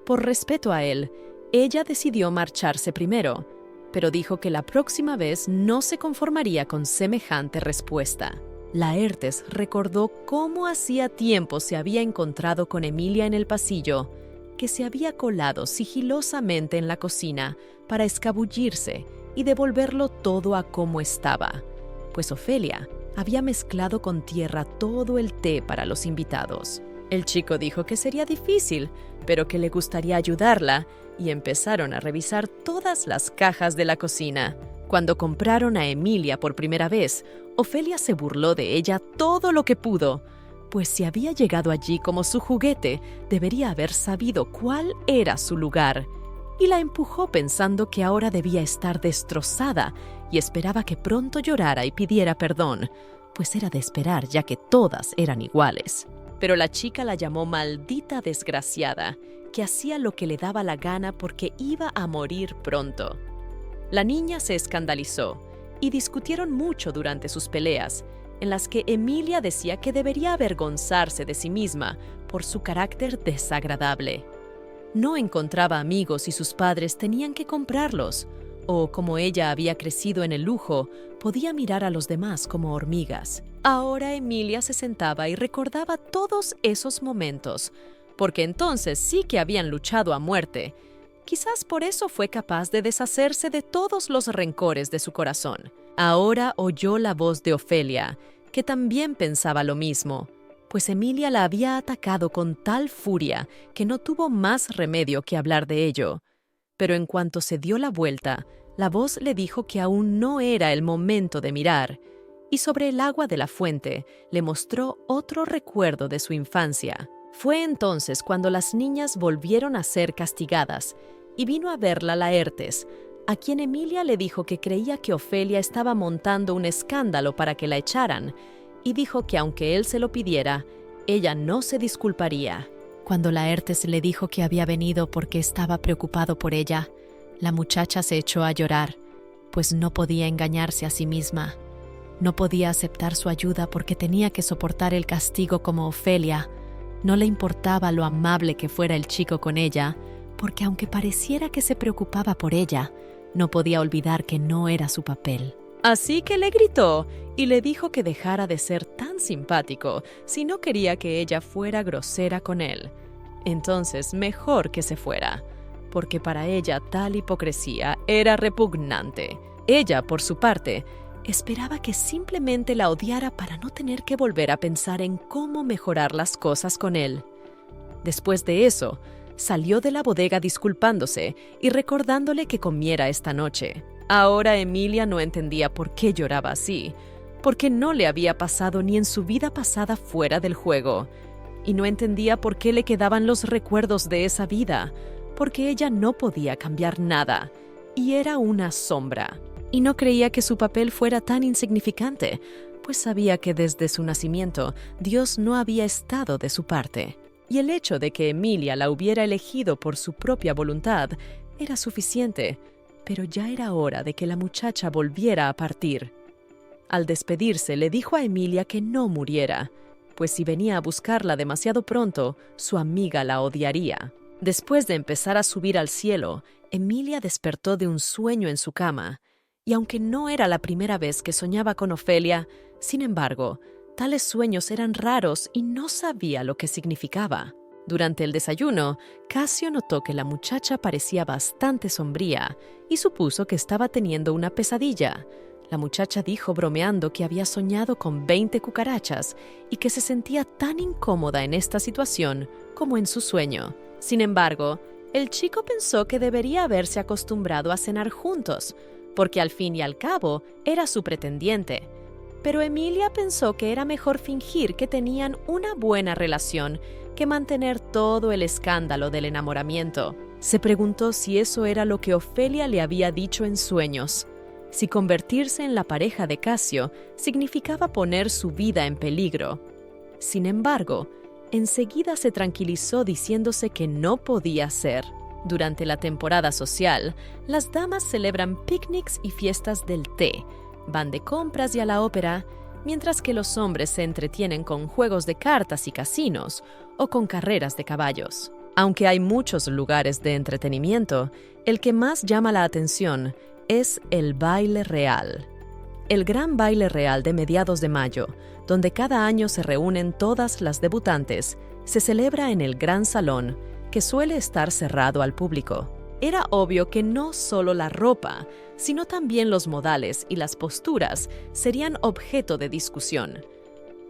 S1: Por respeto a él, ella decidió marcharse primero, pero dijo que la próxima vez no se conformaría con semejante respuesta. Laertes recordó cómo hacía tiempo se había encontrado con Emilia en el pasillo, que se había colado sigilosamente en la cocina para escabullirse y devolverlo todo a como estaba, pues Ofelia había mezclado con tierra todo el té para los invitados. El chico dijo que sería difícil, pero que le gustaría ayudarla, y empezaron a revisar todas las cajas de la cocina. Cuando compraron a Emilia por primera vez, Ofelia se burló de ella todo lo que pudo, pues si había llegado allí como su juguete, debería haber sabido cuál era su lugar, y la empujó pensando que ahora debía estar destrozada y esperaba que pronto llorara y pidiera perdón, pues era de esperar ya que todas eran iguales. Pero la chica la llamó maldita desgraciada, que hacía lo que le daba la gana porque iba a morir pronto. La niña se escandalizó y discutieron mucho durante sus peleas, en las que Emilia decía que debería avergonzarse de sí misma por su carácter desagradable. No encontraba amigos y sus padres tenían que comprarlos, o como ella había crecido en el lujo, podía mirar a los demás como hormigas. Ahora Emilia se sentaba y recordaba todos esos momentos, porque entonces sí que habían luchado a muerte. Quizás por eso fue capaz de deshacerse de todos los rencores de su corazón. Ahora oyó la voz de Ofelia, que también pensaba lo mismo, pues Emilia la había atacado con tal furia que no tuvo más remedio que hablar de ello. Pero en cuanto se dio la vuelta, la voz le dijo que aún no era el momento de mirar, y sobre el agua de la fuente le mostró otro recuerdo de su infancia. Fue entonces cuando las niñas volvieron a ser castigadas, y vino a verla Laertes, a quien Emilia le dijo que creía que Ofelia estaba montando un escándalo para que la echaran, y dijo que aunque él se lo pidiera, ella no se disculparía. Cuando Laertes le dijo que había venido porque estaba preocupado por ella, la muchacha se echó a llorar, pues no podía engañarse a sí misma. No podía aceptar su ayuda porque tenía que soportar el castigo como Ofelia. No le importaba lo amable que fuera el chico con ella, porque aunque pareciera que se preocupaba por ella, no podía olvidar que no era su papel. Así que le gritó y le dijo que dejara de ser tan simpático si no quería que ella fuera grosera con él. Entonces mejor que se fuera, porque para ella tal hipocresía era repugnante. Ella, por su parte, esperaba que simplemente la odiara para no tener que volver a pensar en cómo mejorar las cosas con él. Después de eso, salió de la bodega disculpándose y recordándole que comiera esta noche. Ahora Emilia no entendía por qué lloraba así, porque no le había pasado ni en su vida pasada fuera del juego, y no entendía por qué le quedaban los recuerdos de esa vida, porque ella no podía cambiar nada, y era una sombra. Y no creía que su papel fuera tan insignificante, pues sabía que desde su nacimiento Dios no había estado de su parte. Y el hecho de que Emilia la hubiera elegido por su propia voluntad era suficiente, pero ya era hora de que la muchacha volviera a partir. Al despedirse, le dijo a Emilia que no muriera, pues si venía a buscarla demasiado pronto, su amiga la odiaría. Después de empezar a subir al cielo, Emilia despertó de un sueño en su cama, y aunque no era la primera vez que soñaba con Ofelia, sin embargo, tales sueños eran raros y no sabía lo que significaba. Durante el desayuno, Casio notó que la muchacha parecía bastante sombría y supuso que estaba teniendo una pesadilla. La muchacha dijo bromeando que había soñado con 20 cucarachas y que se sentía tan incómoda en esta situación como en su sueño. Sin embargo, el chico pensó que debería haberse acostumbrado a cenar juntos, porque al fin y al cabo era su pretendiente. Pero Emilia pensó que era mejor fingir que tenían una buena relación que mantener todo el escándalo del enamoramiento. Se preguntó si eso era lo que Ofelia le había dicho en sueños, si convertirse en la pareja de Casio significaba poner su vida en peligro. Sin embargo, enseguida se tranquilizó diciéndose que no podía ser. Durante la temporada social, las damas celebran picnics y fiestas del té, van de compras y a la ópera, mientras que los hombres se entretienen con juegos de cartas y casinos o con carreras de caballos. Aunque hay muchos lugares de entretenimiento, el que más llama la atención es el baile real. El gran baile real de mediados de mayo, donde cada año se reúnen todas las debutantes, se celebra en el Gran Salón, que suele estar cerrado al público. Era obvio que no solo la ropa, sino también los modales y las posturas serían objeto de discusión.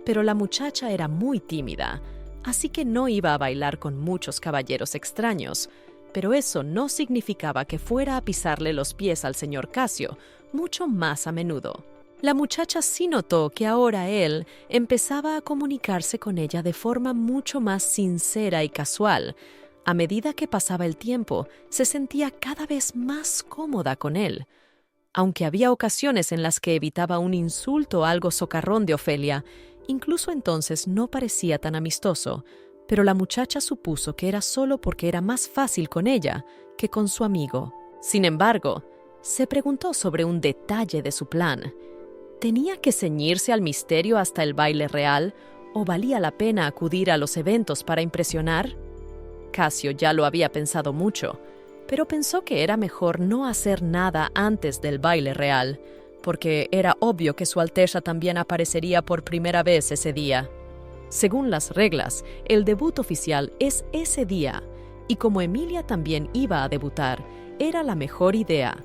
S1: Pero la muchacha era muy tímida, así que no iba a bailar con muchos caballeros extraños, pero eso no significaba que fuera a pisarle los pies al señor Casio mucho más a menudo. La muchacha sí notó que ahora él empezaba a comunicarse con ella de forma mucho más sincera y casual. A medida que pasaba el tiempo, se sentía cada vez más cómoda con él. Aunque había ocasiones en las que evitaba un insulto algo socarrón de Ofelia, incluso entonces no parecía tan amistoso, pero la muchacha supuso que era solo porque era más fácil con ella que con su amigo. Sin embargo, se preguntó sobre un detalle de su plan. ¿Tenía que ceñirse al misterio hasta el baile real o valía la pena acudir a los eventos para impresionar? Casio ya lo había pensado mucho, pero pensó que era mejor no hacer nada antes del baile real, porque era obvio que Su Alteza también aparecería por primera vez ese día. Según las reglas, el debut oficial es ese día, y como Emilia también iba a debutar, era la mejor idea,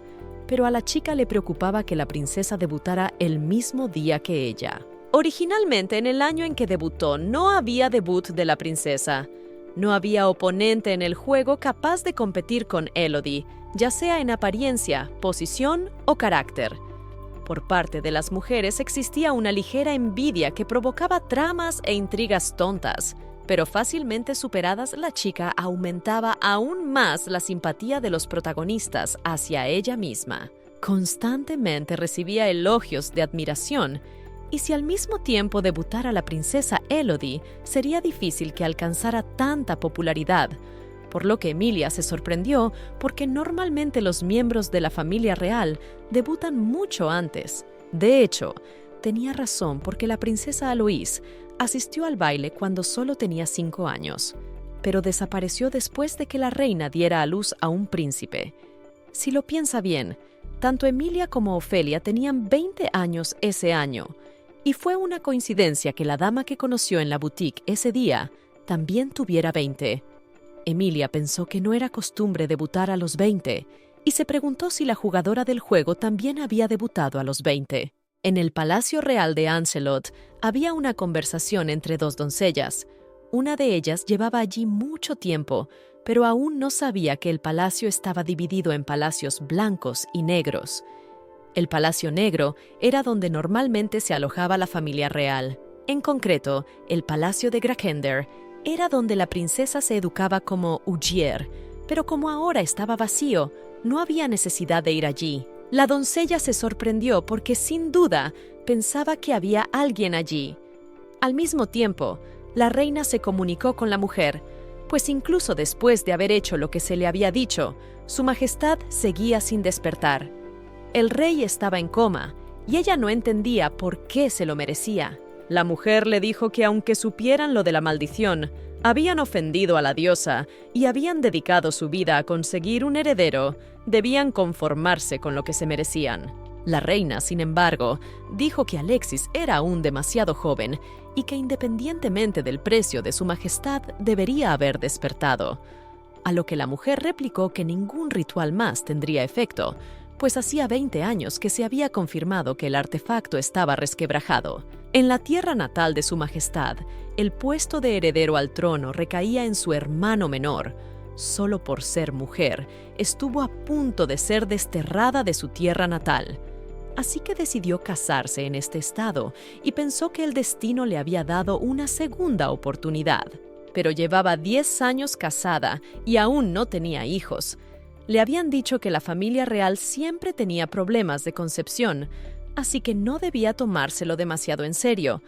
S1: pero a la chica le preocupaba que la princesa debutara el mismo día que ella. Originalmente, en el año en que debutó, no había debut de la princesa. No había oponente en el juego capaz de competir con Elodie, ya sea en apariencia, posición o carácter. Por parte de las mujeres existía una ligera envidia que provocaba tramas e intrigas tontas, pero fácilmente superadas, la chica aumentaba aún más la simpatía de los protagonistas hacia ella misma. Constantemente recibía elogios de admiración, y si al mismo tiempo debutara la princesa Elodie, sería difícil que alcanzara tanta popularidad, por lo que Emilia se sorprendió porque normalmente los miembros de la familia real debutan mucho antes. De hecho, tenía razón porque la princesa Aloís asistió al baile cuando solo tenía 5 años, pero desapareció después de que la reina diera a luz a un príncipe. Si lo piensa bien, tanto Emilia como Ofelia tenían 20 años ese año, y fue una coincidencia que la dama que conoció en la boutique ese día también tuviera 20. Emilia pensó que no era costumbre debutar a los 20 y se preguntó si la jugadora del juego también había debutado a los 20. En el Palacio Real de Ancelot había una conversación entre dos doncellas. Una de ellas llevaba allí mucho tiempo, pero aún no sabía que el palacio estaba dividido en palacios blancos y negros. El Palacio Negro era donde normalmente se alojaba la familia real. En concreto, el Palacio de Grakender era donde la princesa se educaba como Ogier, pero como ahora estaba vacío, no había necesidad de ir allí. La doncella se sorprendió porque sin duda pensaba que había alguien allí. Al mismo tiempo, la reina se comunicó con la mujer, pues incluso después de haber hecho lo que se le había dicho, su majestad seguía sin despertar. El rey estaba en coma y ella no entendía por qué se lo merecía. La mujer le dijo que aunque supieran lo de la maldición, habían ofendido a la diosa y habían dedicado su vida a conseguir un heredero, debían conformarse con lo que se merecían. La reina, sin embargo, dijo que Alexis era aún demasiado joven y que independientemente del precio de su majestad debería haber despertado. A lo que la mujer replicó que ningún ritual más tendría efecto, pues hacía 20 años que se había confirmado que el artefacto estaba resquebrajado. En la tierra natal de su majestad, el puesto de heredero al trono recaía en su hermano menor. solo por ser mujer, estuvo a punto de ser desterrada de su tierra natal. Así que decidió casarse en este estado y pensó que el destino le había dado una segunda oportunidad. Pero llevaba 10 años casada y aún no tenía hijos. Le habían dicho que la familia real siempre tenía problemas de concepción, así que no debía tomárselo demasiado en serio.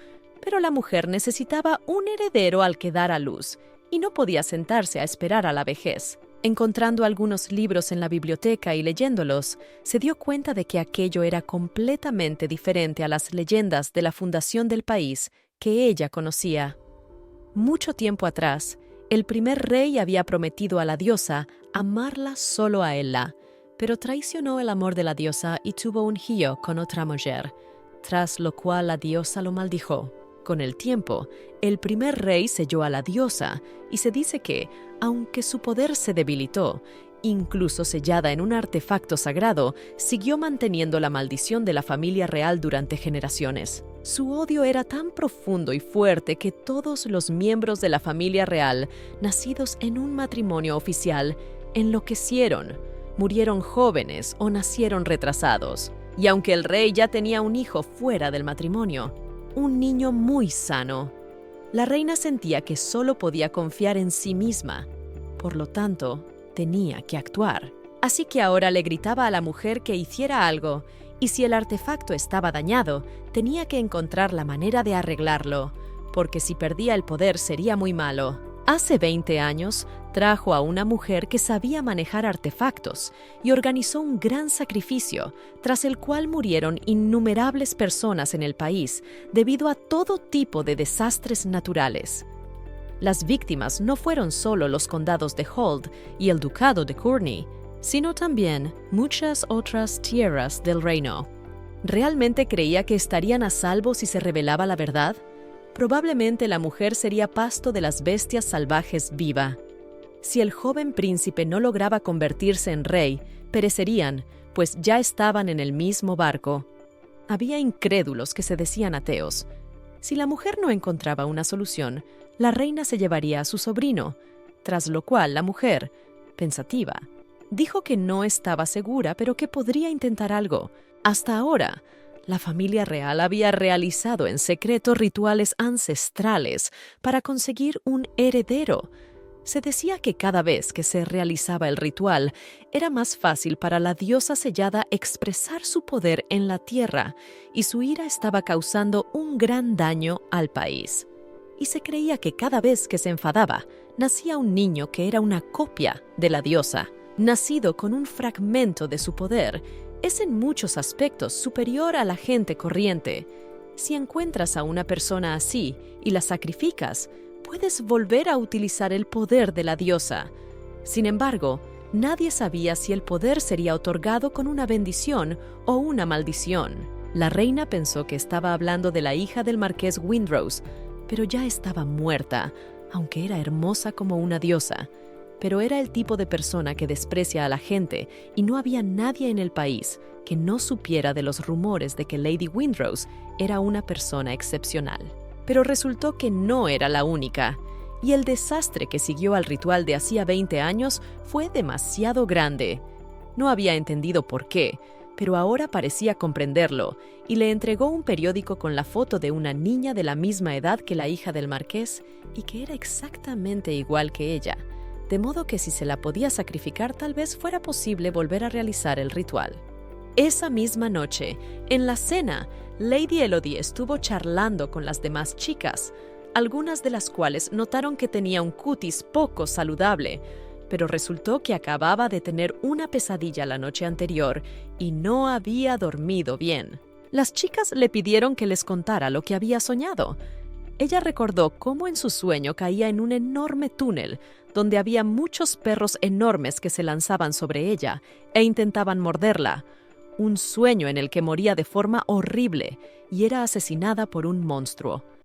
S1: Pero la mujer necesitaba un heredero al que dar a luz y no podía sentarse a esperar a la vejez. Encontrando algunos libros en la biblioteca y leyéndolos, se dio cuenta de que aquello era completamente diferente a las leyendas de la fundación del país que ella conocía. Mucho tiempo atrás, el primer rey había prometido a la diosa amarla solo a ella, pero traicionó el amor de la diosa y tuvo un hijo con otra mujer, tras lo cual la diosa lo maldijo. Con el tiempo, el primer rey selló a la diosa y se dice que, aunque su poder se debilitó, incluso sellada en un artefacto sagrado, siguió manteniendo la maldición de la familia real durante generaciones. Su odio era tan profundo y fuerte que todos los miembros de la familia real, nacidos en un matrimonio oficial, enloquecieron, murieron jóvenes o nacieron retrasados. Y aunque el rey ya tenía un hijo fuera del matrimonio, un niño muy sano, la reina sentía que solo podía confiar en sí misma. Por lo tanto, tenía que actuar. Así que ahora le gritaba a la mujer que hiciera algo, y si el artefacto estaba dañado, tenía que encontrar la manera de arreglarlo, porque si perdía el poder sería muy malo. Hace 20 años, trajo a una mujer que sabía manejar artefactos y organizó un gran sacrificio, tras el cual murieron innumerables personas en el país debido a todo tipo de desastres naturales. Las víctimas no fueron solo los condados de Holt y el ducado de Courtney, sino también muchas otras tierras del reino. ¿Realmente creía que estarían a salvo si se revelaba la verdad? Probablemente la mujer sería pasto de las bestias salvajes viva. Si el joven príncipe no lograba convertirse en rey, perecerían, pues ya estaban en el mismo barco. Había incrédulos que se decían ateos. Si la mujer no encontraba una solución, la reina se llevaría a su sobrino, tras lo cual la mujer, pensativa, dijo que no estaba segura, pero que podría intentar algo. Hasta ahora, la familia real había realizado en secreto rituales ancestrales para conseguir un heredero. Se decía que cada vez que se realizaba el ritual, era más fácil para la diosa sellada expresar su poder en la tierra, y su ira estaba causando un gran daño al país. Y se creía que cada vez que se enfadaba, nacía un niño que era una copia de la diosa. Nacido con un fragmento de su poder, es en muchos aspectos superior a la gente corriente. Si encuentras a una persona así y la sacrificas, puedes volver a utilizar el poder de la diosa. Sin embargo, nadie sabía si el poder sería otorgado con una bendición o una maldición. La reina pensó que estaba hablando de la hija del marqués Windrose, pero ya estaba muerta, aunque era hermosa como una diosa. Pero era el tipo de persona que desprecia a la gente y no había nadie en el país que no supiera de los rumores de que Lady Windrose era una persona excepcional. Pero resultó que no era la única, y el desastre que siguió al ritual de hacía 20 años fue demasiado grande. No había entendido por qué, pero ahora parecía comprenderlo, y le entregó un periódico con la foto de una niña de la misma edad que la hija del marqués y que era exactamente igual que ella. De modo que si se la podía sacrificar, tal vez fuera posible volver a realizar el ritual. Esa misma noche, en la cena, Lady Elodie estuvo charlando con las demás chicas, algunas de las cuales notaron que tenía un cutis poco saludable, pero resultó que acababa de tener una pesadilla la noche anterior y no había dormido bien. Las chicas le pidieron que les contara lo que había soñado. Ella recordó cómo en su sueño caía en un enorme túnel, donde había muchos perros enormes que se lanzaban sobre ella e intentaban morderla. Un sueño en el que moría de forma horrible y era asesinada por un monstruo.